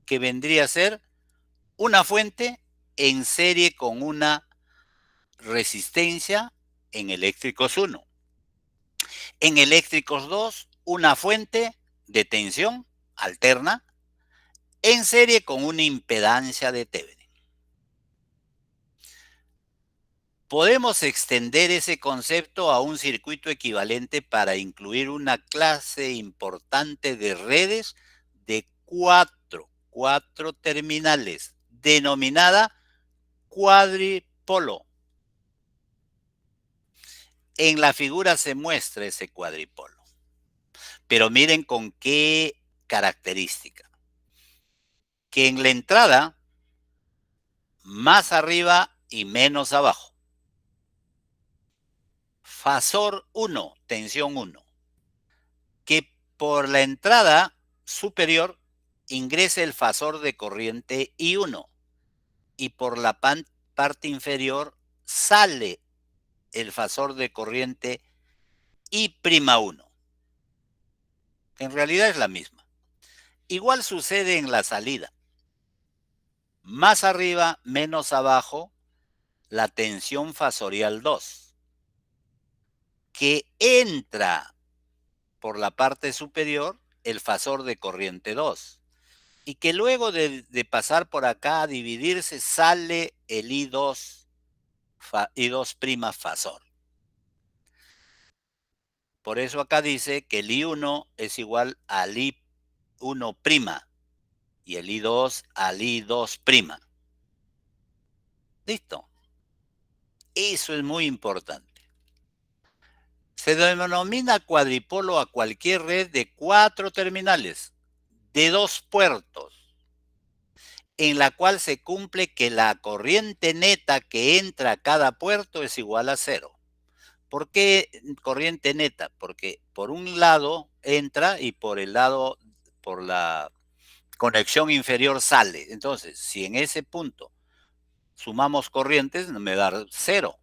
que vendría a ser una fuente en serie con una resistencia en eléctricos 1. En eléctricos 2, una fuente de tensión alterna en serie con una impedancia de Thevenin. Podemos extender ese concepto a un circuito equivalente para incluir una clase importante de redes de cuatro terminales, denominada cuadripolo. En la figura se muestra ese cuadripolo. Pero miren con qué característica. Que en la entrada, más arriba y menos abajo. Fasor 1, tensión 1. Que por la entrada superior ingrese el fasor de corriente I1 y por la parte inferior sale el fasor de corriente I'1. En realidad es la misma. Igual sucede en la salida. Más arriba, menos abajo, la tensión fasorial 2, que entra por la parte superior el fasor de corriente 2, y que luego de pasar por acá a dividirse sale el I2 fasor. Por eso acá dice que el I1 es igual al I1' y el I2 al I2'. ¿Listo? Eso es muy importante. Se denomina cuadripolo a cualquier red de 4 terminales, de 2 puertos, en la cual se cumple que la corriente neta que entra a cada puerto es igual a 0. ¿Por qué corriente neta? Porque por un lado entra y por la conexión inferior sale. Entonces, si en ese punto sumamos corrientes, me da 0.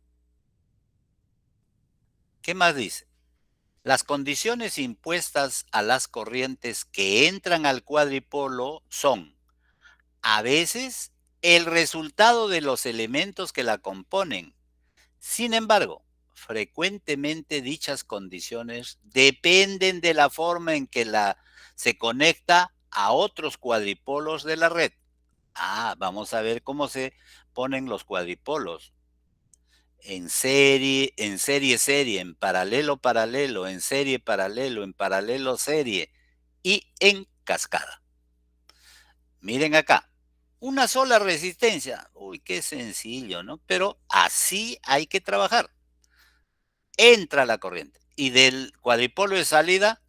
¿Qué más dice? Las condiciones impuestas a las corrientes que entran al cuadripolo son, a veces, el resultado de los elementos que la componen. Sin embargo, frecuentemente dichas condiciones dependen de la forma en que se conecta a otros cuadripolos de la red. Vamos a ver cómo se ponen los cuadripolos. En serie, en paralelo, paralelo, en serie, paralelo, en paralelo, serie y en cascada. Miren acá, una sola resistencia. Uy, qué sencillo, ¿no? Pero así hay que trabajar. Entra la corriente y del cuadripolo de salida,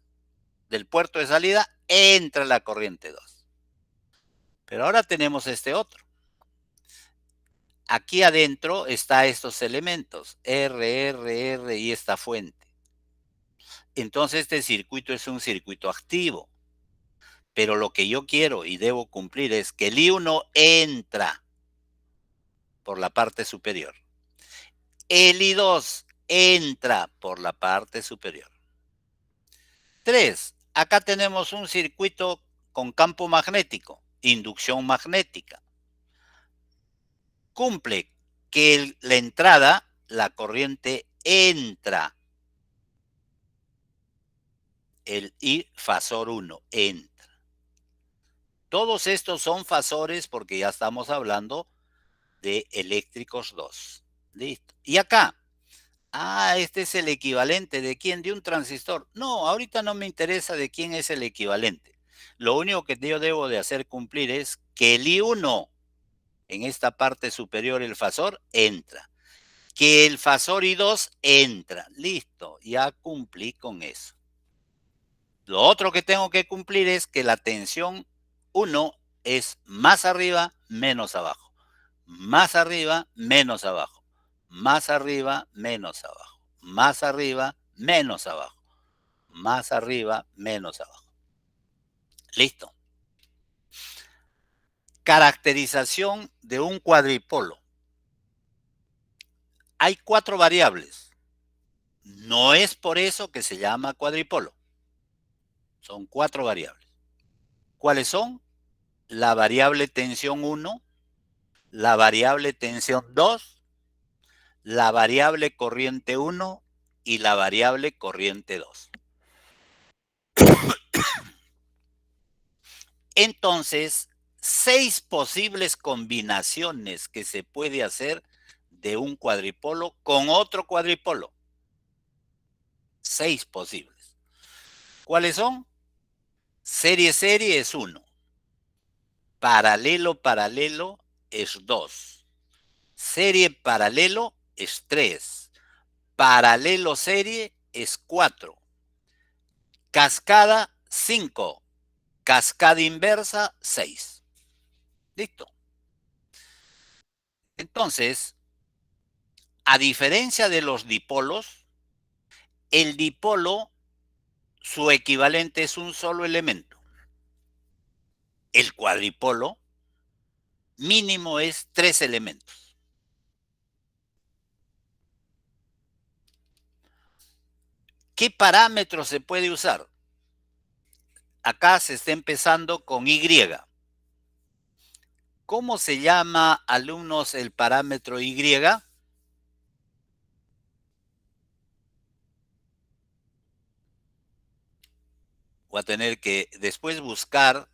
del puerto de salida, entra la corriente 2. Pero ahora tenemos este otro. Aquí adentro está estos elementos, R y esta fuente. Entonces este circuito es un circuito activo. Pero lo que yo quiero y debo cumplir es que el I1 entra por la parte superior. El I2 entra por la parte superior. 3. Acá tenemos un circuito con campo magnético, inducción magnética. Cumple que la entrada, la corriente entra. El I fasor 1 entra. Todos estos son fasores porque ya estamos hablando de eléctricos 2. Listo. Y acá. Este es el equivalente. ¿De quién? De un transistor. No, ahorita no me interesa de quién es el equivalente. Lo único que yo debo de hacer cumplir es que el I1 en esta parte superior, el fasor, entra. Que el fasor I2 entra. Listo, ya cumplí con eso. Lo otro que tengo que cumplir es que la tensión 1 es más arriba, menos abajo. Más arriba, menos abajo. Más arriba, menos abajo. Más arriba, menos abajo. Más arriba, menos abajo. Listo. Caracterización de un cuadripolo. Hay 4 variables. No es por eso que se llama cuadripolo. Son 4 variables. ¿Cuáles son? La variable tensión 1, la variable tensión 2, la variable corriente 1 y la variable corriente 2. Entonces, 6 posibles combinaciones que se puede hacer de un cuadripolo con otro cuadripolo. 6 posibles. ¿Cuáles son? Serie es 1. Paralelo paralelo es 2. Serie paralelo es 3. Paralelo serie es 4. Cascada 5. Cascada inversa 6. Listo. Entonces, a diferencia de los dipolos, el dipolo, su equivalente es un solo elemento. El cuadripolo mínimo es 3 elementos. ¿Qué parámetro se puede usar? Acá se está empezando con Y. ¿Cómo se llama, alumnos, el parámetro Y? Voy a tener que después buscar,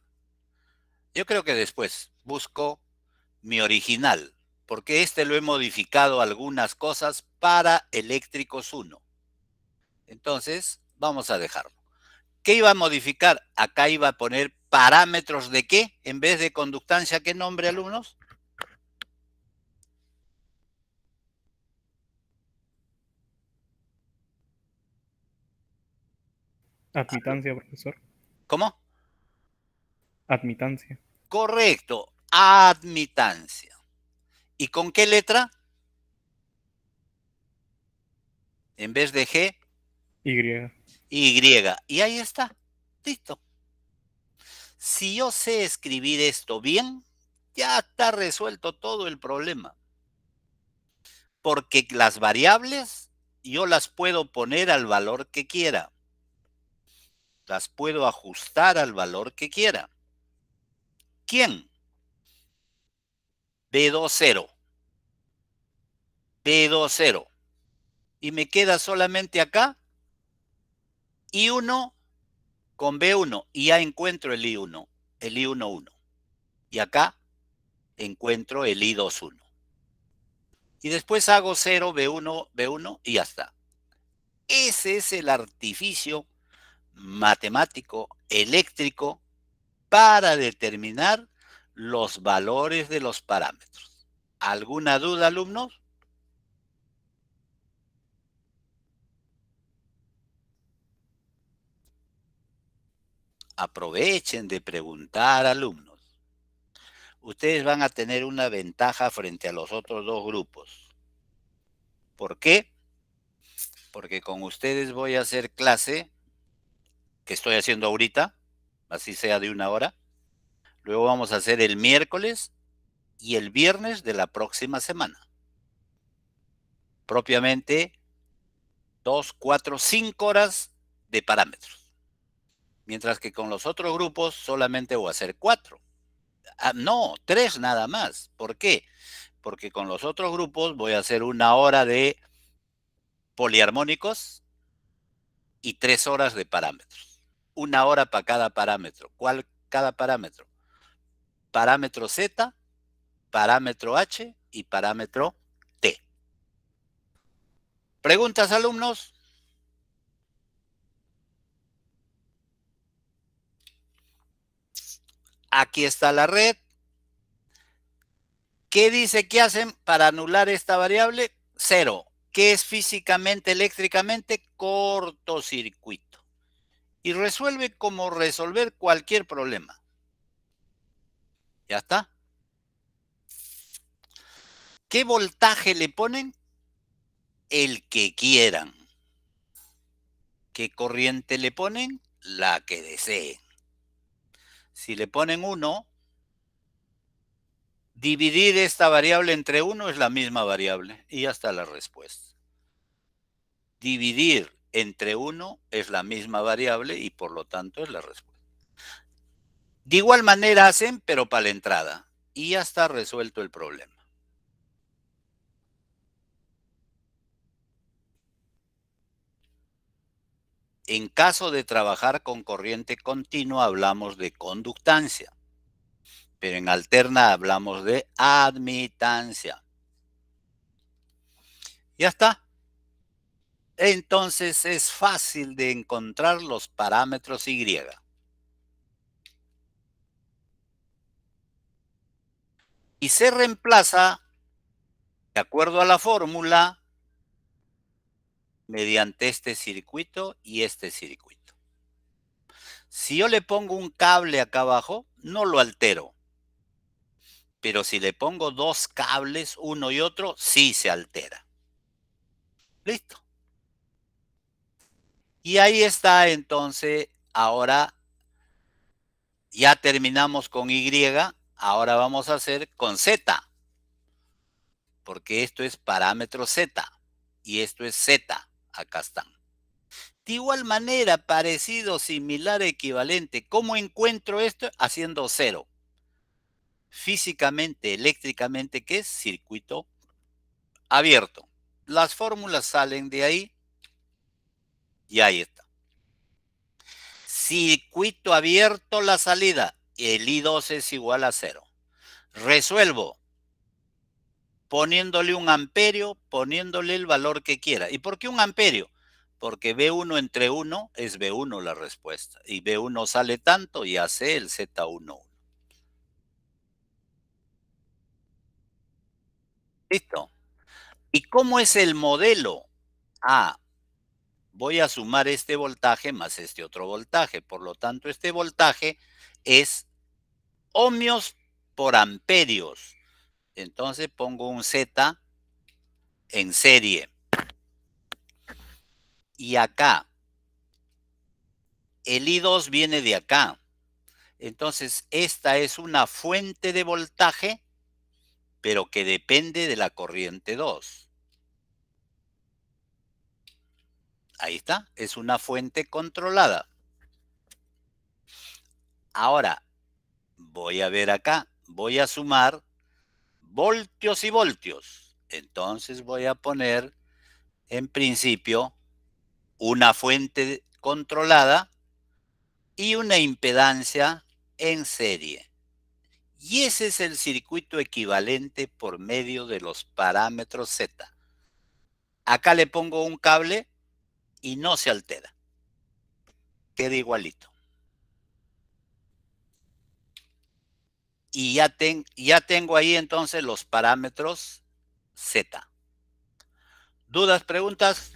yo creo que después busco mi original, porque este lo he modificado algunas cosas para eléctricos 1. Entonces, vamos a dejarlo. ¿Qué iba a modificar? Acá iba a poner parámetros de qué, en vez de conductancia. ¿Qué nombre, alumnos? Admitancia, profesor. ¿Cómo? Admitancia. Correcto, admitancia. ¿Y con qué letra? En vez de G, Y. Y. Y ahí está, listo. Si yo sé escribir esto bien, ya está resuelto todo el problema. Porque las variables yo las puedo poner al valor que quiera. Las puedo ajustar al valor que quiera. ¿Quién? B20. B20. Y me queda solamente acá I1 con B1. Y ya encuentro el I1. El I11. Y acá encuentro el I21. Y después hago 0, B1, B1 y ya está. Ese es el artificio matemático, eléctrico, para determinar los valores de los parámetros. ¿Alguna duda, alumnos? Aprovechen de preguntar, alumnos. Ustedes van a tener una ventaja frente a los otros dos grupos. ¿Por qué? Porque con ustedes voy a hacer clase, que estoy haciendo ahorita, así sea de 1 hora. Luego vamos a hacer el miércoles y el viernes de la próxima semana. Propiamente 2, 4, 5 horas de parámetros. Mientras que con los otros grupos solamente voy a hacer 4. No, 3 nada más. ¿Por qué? Porque con los otros grupos voy a hacer 1 hora de poliarmónicos y 3 horas de parámetros. 1 hora para cada parámetro. ¿Cuál cada parámetro? Parámetro Z, parámetro H y parámetro T. ¿Preguntas, alumnos? Aquí está la red. ¿Qué dice que hacen para anular esta variable? 0. ¿Qué es físicamente, eléctricamente? Cortocircuito. Y resuelve como resolver cualquier problema. ¿Ya está? ¿Qué voltaje le ponen? El que quieran. ¿Qué corriente le ponen? La que deseen. Si le ponen 1, dividir esta variable entre 1 es la misma variable. Y ya está la respuesta. Dividir entre 1 es la misma variable y por lo tanto es la respuesta. De igual manera hacen, pero para la entrada. Y ya está resuelto el problema. En caso de trabajar con corriente continua hablamos de conductancia. Pero en alterna hablamos de admitancia. Ya está. Entonces es fácil de encontrar los parámetros Y. Y se reemplaza, de acuerdo a la fórmula, mediante este circuito y este circuito. Si yo le pongo un cable acá abajo, no lo altero. Pero si le pongo 2 cables, uno y otro, sí se altera. Listo. Y ahí está entonces, ahora ya terminamos con Y, ahora vamos a hacer con Z. Porque esto es parámetro Z y esto es Z, acá están. De igual manera, parecido, similar, equivalente. ¿Cómo encuentro esto? Haciendo 0. Físicamente, eléctricamente, ¿qué es? Circuito abierto. Las fórmulas salen de ahí y ahí está. Circuito abierto, la salida. El I2 es igual a 0. Resuelvo poniéndole un amperio, poniéndole el valor que quiera. ¿Y por qué un amperio? Porque B1 entre 1 es B1 la respuesta. Y B1 sale tanto y hace el Z11. ¿Listo? ¿Y cómo es el modelo? Voy a sumar este voltaje más este otro voltaje. Por lo tanto, este voltaje es ohmios por amperios. Entonces pongo un Z en serie. Y acá, el I2 viene de acá. Entonces, esta es una fuente de voltaje, pero que depende de la corriente 2. Ahí está, es una fuente controlada. Ahora, voy a ver acá, voy a sumar voltios y voltios. Entonces voy a poner, en principio, una fuente controlada y una impedancia en serie. Y ese es el circuito equivalente por medio de los parámetros Z. Acá le pongo un cable y no se altera. Queda igualito. Y ya tengo ahí entonces los parámetros Z. ¿Dudas, preguntas?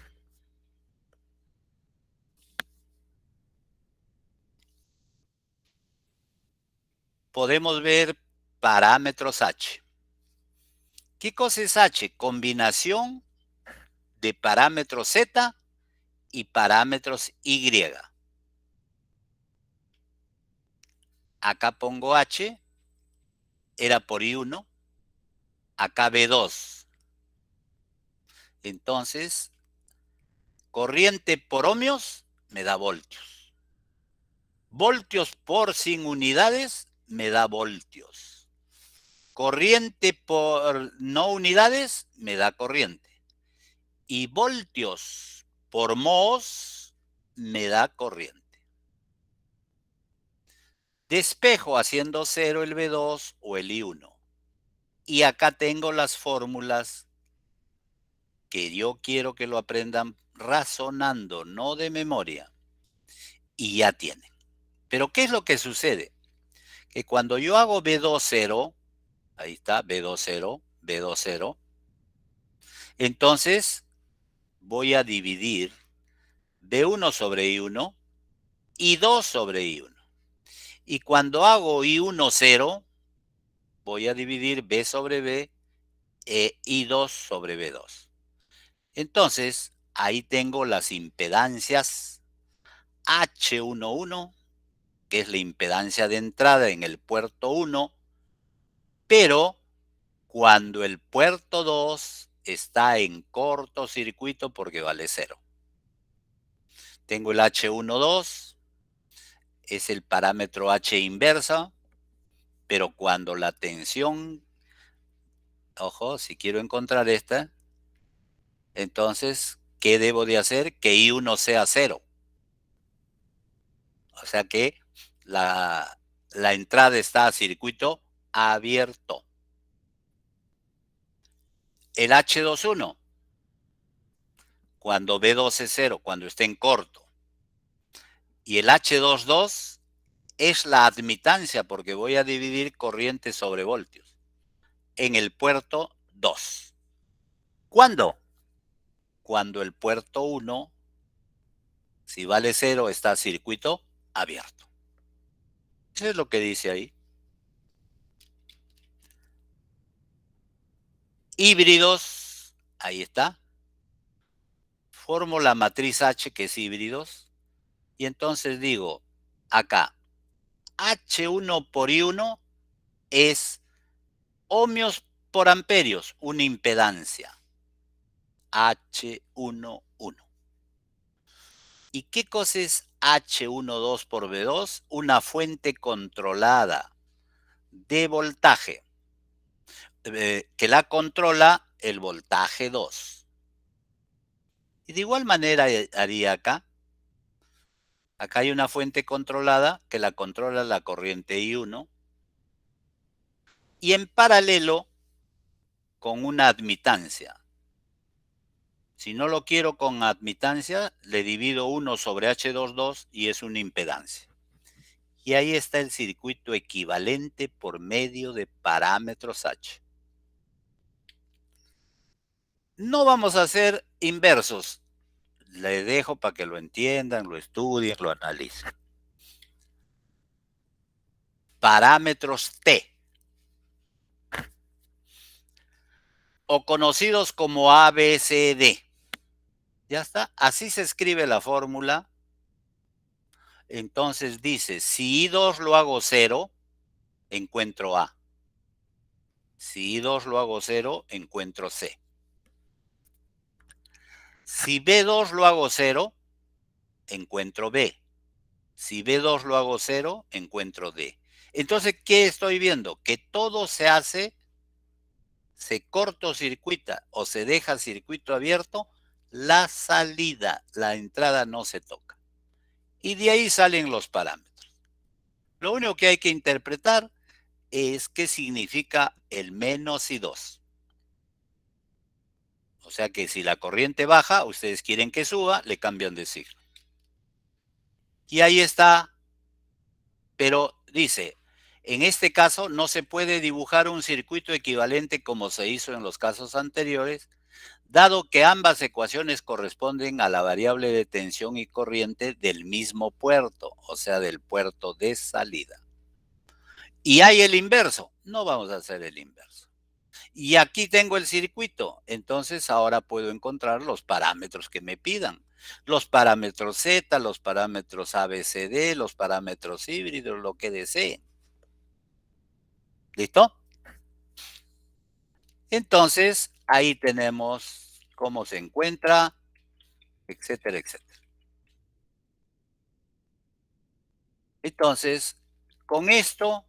Podemos ver parámetros H. ¿Qué cosa es H? Combinación de parámetros Z y parámetros Y. Acá pongo H, era por I1, acá B2. Entonces, corriente por ohmios me da voltios. Voltios por 100 unidades me da voltios. Corriente por no unidades me da corriente. Y voltios por mhos me da corriente. Despejo haciendo 0 el B2 o el I1. Y acá tengo las fórmulas que yo quiero que lo aprendan razonando, no de memoria. Y ya tienen. Pero ¿qué es lo que sucede? Que cuando yo hago B20, ahí está, B20, B20, entonces voy a dividir B1 sobre I1 y 2 sobre I1. Y cuando hago I1, 0, voy a dividir B sobre B e I2 sobre B2. Entonces, ahí tengo las impedancias H11, que es la impedancia de entrada en el puerto 1, pero cuando el puerto 2 está en cortocircuito porque vale 0. Tengo el H12, es el parámetro H inversa, pero cuando la tensión, ojo, si quiero encontrar esta, entonces, ¿qué debo de hacer? Que I1 sea 0. O sea que la entrada está a circuito abierto. El H21, cuando B2 es 0, cuando esté en corto. Y el H22 es la admitancia, porque voy a dividir corriente sobre voltios en el puerto 2. ¿Cuándo? Cuando el puerto 1, si vale 0, está a circuito abierto. Eso es lo que dice ahí. Híbridos, ahí está. Formo la matriz H, que es híbridos. Y entonces digo, acá, H1 por I1 es ohmios por amperios, una impedancia. H11. ¿Y qué cosa es H12 por B2? Una fuente controlada de voltaje, que la controla el voltaje 2. Y de igual manera haría acá. Acá hay una fuente controlada que la controla la corriente I1. Y en paralelo con una admitancia. Si no lo quiero con admitancia, le divido 1 sobre H22 y es una impedancia. Y ahí está el circuito equivalente por medio de parámetros H. No vamos a hacer inversos. Le dejo para que lo entiendan, lo estudien, lo analicen. Parámetros T, o conocidos como ABCD. Ya está, así se escribe la fórmula. Entonces dice, si I2 lo hago 0, encuentro A. Si I2 lo hago 0, encuentro C. Si B2 lo hago 0, encuentro B. Si B2 lo hago 0, encuentro D. Entonces, ¿qué estoy viendo? Que todo se hace, se cortocircuita o se deja circuito abierto, la salida, la entrada no se toca. Y de ahí salen los parámetros. Lo único que hay que interpretar es qué significa el menos y 2. O sea que si la corriente baja, ustedes quieren que suba, le cambian de signo. Y ahí está, pero dice, en este caso no se puede dibujar un circuito equivalente como se hizo en los casos anteriores, dado que ambas ecuaciones corresponden a la variable de tensión y corriente del mismo puerto, o sea, del puerto de salida. Y hay el inverso, no vamos a hacer el inverso. Y aquí tengo el circuito, entonces ahora puedo encontrar los parámetros que me pidan. Los parámetros Z, los parámetros ABCD, los parámetros híbridos, lo que deseen. ¿Listo? Entonces, ahí tenemos cómo se encuentra, etcétera, etcétera. Entonces, con esto,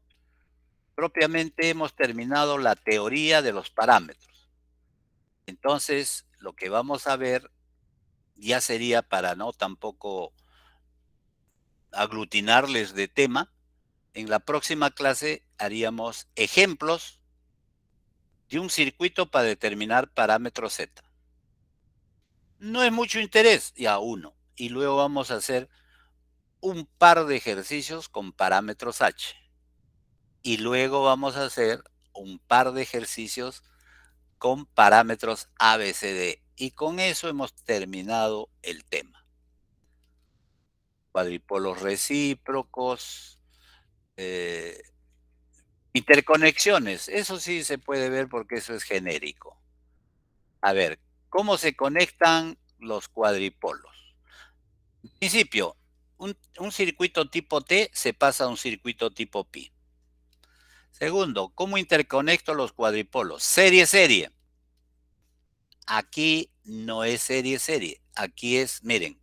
propiamente hemos terminado la teoría de los parámetros. Entonces, lo que vamos a ver ya sería, para no tampoco aglutinarles de tema, en la próxima clase haríamos ejemplos de un circuito para determinar parámetros Z. No es mucho interés, ya uno. Y luego vamos a hacer un par de ejercicios con parámetros H. Y luego vamos a hacer un par de ejercicios con parámetros ABCD. Y con eso hemos terminado el tema. Cuadripolos recíprocos, interconexiones, eso sí se puede ver porque eso es genérico. A ver, ¿cómo se conectan los cuadripolos? En principio, un circuito tipo T se pasa a un circuito tipo pi. Segundo, ¿cómo interconecto los cuadripolos? Serie-serie. Aquí no es serie-serie. Aquí es, miren,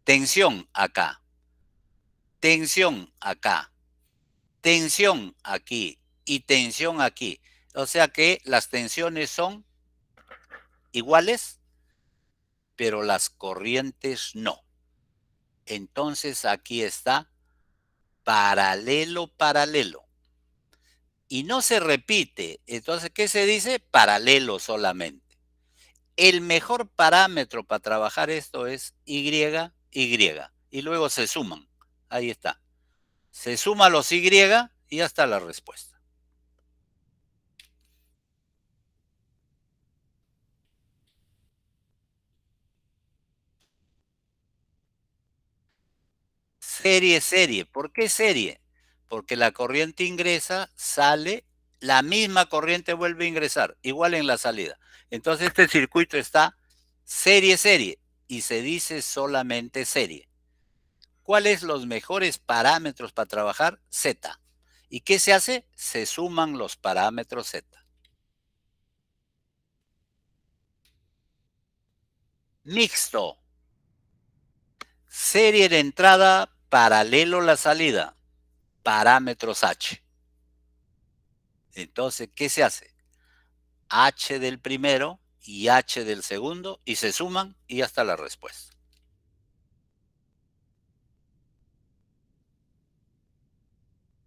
tensión acá, tensión acá, tensión aquí y tensión aquí. O sea que las tensiones son iguales, pero las corrientes no. Entonces aquí está paralelo, paralelo. Y no se repite. Entonces, ¿qué se dice? Paralelo solamente. El mejor parámetro para trabajar esto es Y, Y. Y luego se suman. Ahí está. Se suma los Y y ya está la respuesta. Serie, serie. ¿Por qué serie? Porque la corriente ingresa, sale, la misma corriente vuelve a ingresar, igual en la salida. Entonces este circuito está serie, serie y se dice solamente serie. ¿Cuáles los mejores parámetros para trabajar? Z. ¿Y qué se hace? Se suman los parámetros Z. Mixto. Serie de entrada, paralelo la salida. Parámetros H. Entonces, ¿qué se hace? H del primero y H del segundo y se suman y ya está la respuesta.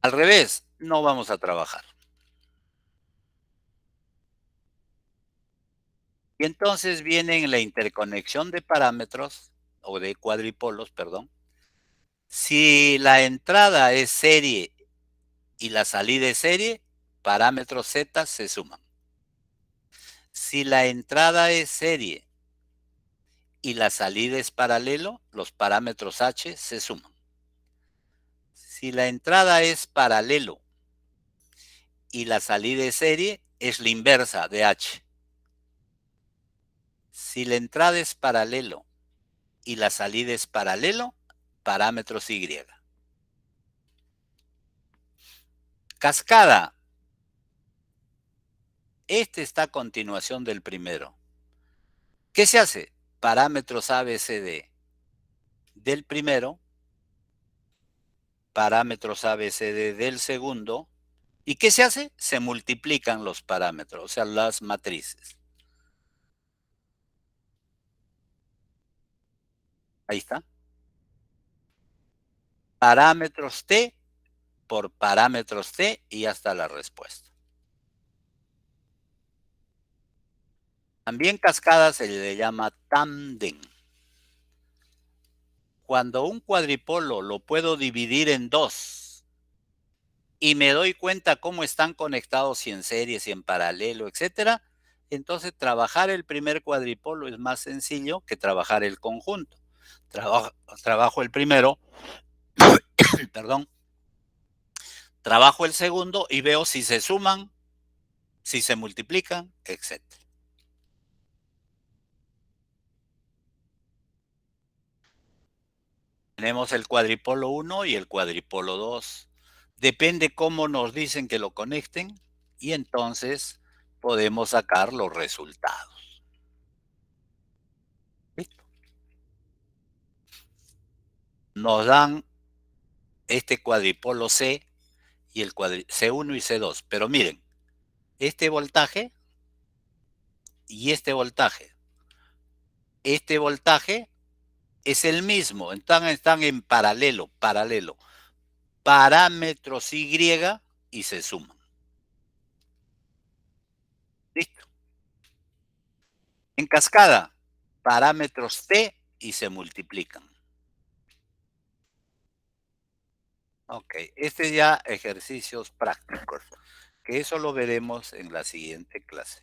Al revés, no vamos a trabajar. Y entonces viene en la interconexión de parámetros, o de cuadripolos, perdón. Si la entrada es serie y la salida es serie, parámetros Z se suman. Si la entrada es serie y la salida es paralelo, los parámetros H se suman. Si la entrada es paralelo y la salida es serie, es la inversa de H. Si la entrada es paralelo y la salida es paralelo, parámetros Y. Cascada. Este está a continuación del primero. ¿Qué se hace? Parámetros ABCD del primero, parámetros ABCD del segundo. ¿Y qué se hace? Se multiplican los parámetros, o sea, las matrices. Ahí está. Parámetros T por parámetros t y ya está la respuesta. También cascada se le llama tándem. Cuando un cuadripolo lo puedo dividir en dos y me doy cuenta cómo están conectados, si en serie, si en paralelo, etcétera, entonces trabajar el primer cuadripolo es más sencillo que trabajar el conjunto. Trabajo el primero, perdón, trabajo el segundo y veo si se suman, si se multiplican, etcétera. Tenemos el cuadripolo 1 y el cuadripolo 2. Depende cómo nos dicen que lo conecten y entonces podemos sacar los resultados. ¿Listo? Nos dan este cuadripolo C y el C1 y C2. Pero miren, este voltaje y este voltaje es el mismo, están en paralelo, parámetros Y y se suman. ¿Listo? En cascada, parámetros T y se multiplican. Ok, este ya ejercicios prácticos, que eso lo veremos en la siguiente clase.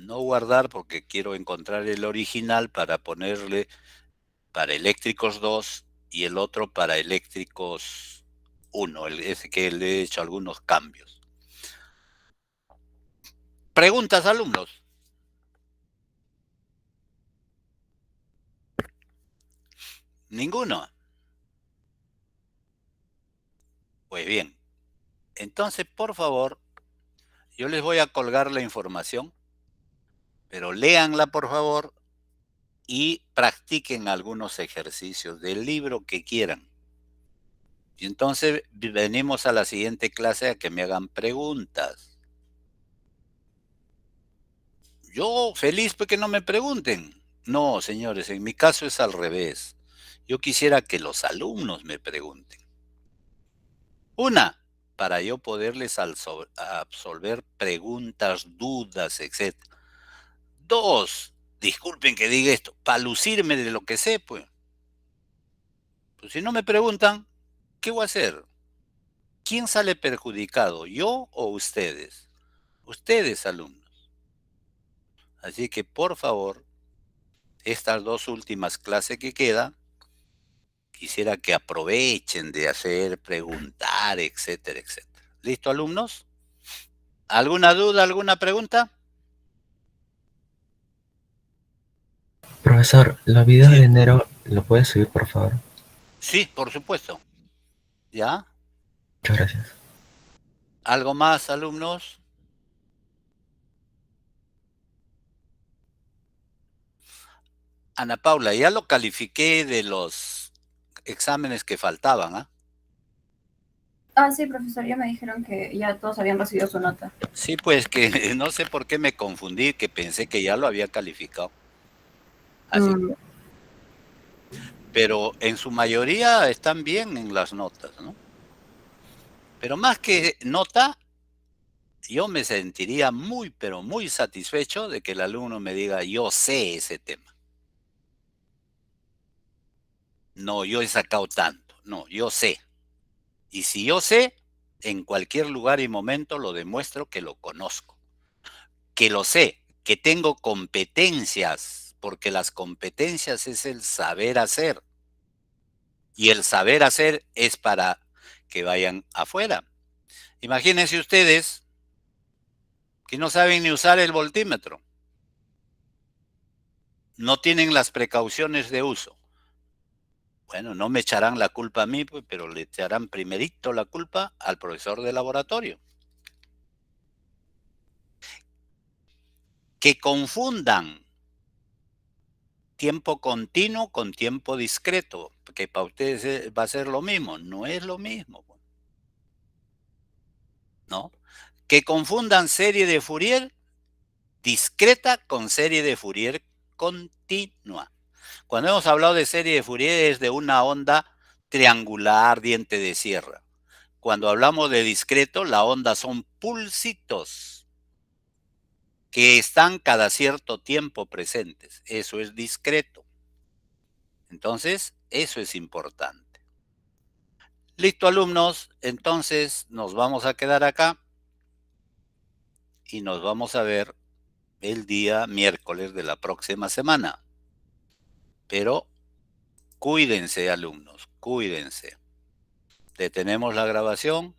No guardar porque quiero encontrar el original para ponerle para eléctricos 2 y el otro para eléctricos 1, ese que le he hecho algunos cambios. ¿Preguntas, alumnos? ¿Ninguno? Pues bien, entonces por favor, yo les voy a colgar la información, pero léanla por favor y practiquen algunos ejercicios del libro que quieran. Y entonces venimos a la siguiente clase a que me hagan preguntas. Yo feliz porque no me pregunten. No, señores, en mi caso es al revés. Yo quisiera que los alumnos me pregunten. Una, para yo poderles absolver preguntas, dudas, etc. Dos, disculpen que diga esto, para lucirme de lo que sé, pues. Pues si no me preguntan, ¿qué voy a hacer? ¿Quién sale perjudicado, yo o ustedes? Ustedes, alumnos. Así que, por favor, estas dos últimas clases que quedan, quisiera que aprovechen de hacer, preguntar, etcétera, etcétera. ¿Listo, alumnos? ¿Alguna duda, alguna pregunta? Profesor, los videos de enero, ¿lo puede subir, por favor? Sí, por supuesto. ¿Ya? Muchas gracias. ¿Algo más, alumnos? Ana Paula, ya lo califiqué de los exámenes que faltaban, ¿ah? Sí, profesor, ya me dijeron que ya todos habían recibido su nota. Sí, pues que no sé por qué me confundí, que pensé que ya lo había calificado. Así. Pero en su mayoría están bien en las notas, ¿no? Pero más que nota, yo me sentiría muy, pero muy satisfecho de que el alumno me diga, yo sé ese tema. No, yo he sacado tanto. No, yo sé. Y si yo sé, en cualquier lugar y momento lo demuestro que lo conozco. Que lo sé, que tengo competencias, porque las competencias es el saber hacer. Y el saber hacer es para que vayan afuera. Imagínense ustedes que no saben ni usar el voltímetro. No tienen las precauciones de uso. Bueno, no me echarán la culpa a mí, pues, pero le echarán primerito la culpa al profesor de laboratorio. Que confundan tiempo continuo con tiempo discreto, que para ustedes va a ser lo mismo. No es lo mismo, ¿no? Que confundan serie de Fourier discreta con serie de Fourier continua. Cuando hemos hablado de serie de Fourier es de una onda triangular, diente de sierra. Cuando hablamos de discreto, la onda son pulsitos que están cada cierto tiempo presentes. Eso es discreto. Entonces, eso es importante. Listo, alumnos. Entonces, nos vamos a quedar acá y nos vamos a ver el día miércoles de la próxima semana. Pero cuídense, alumnos, cuídense. Detenemos la grabación.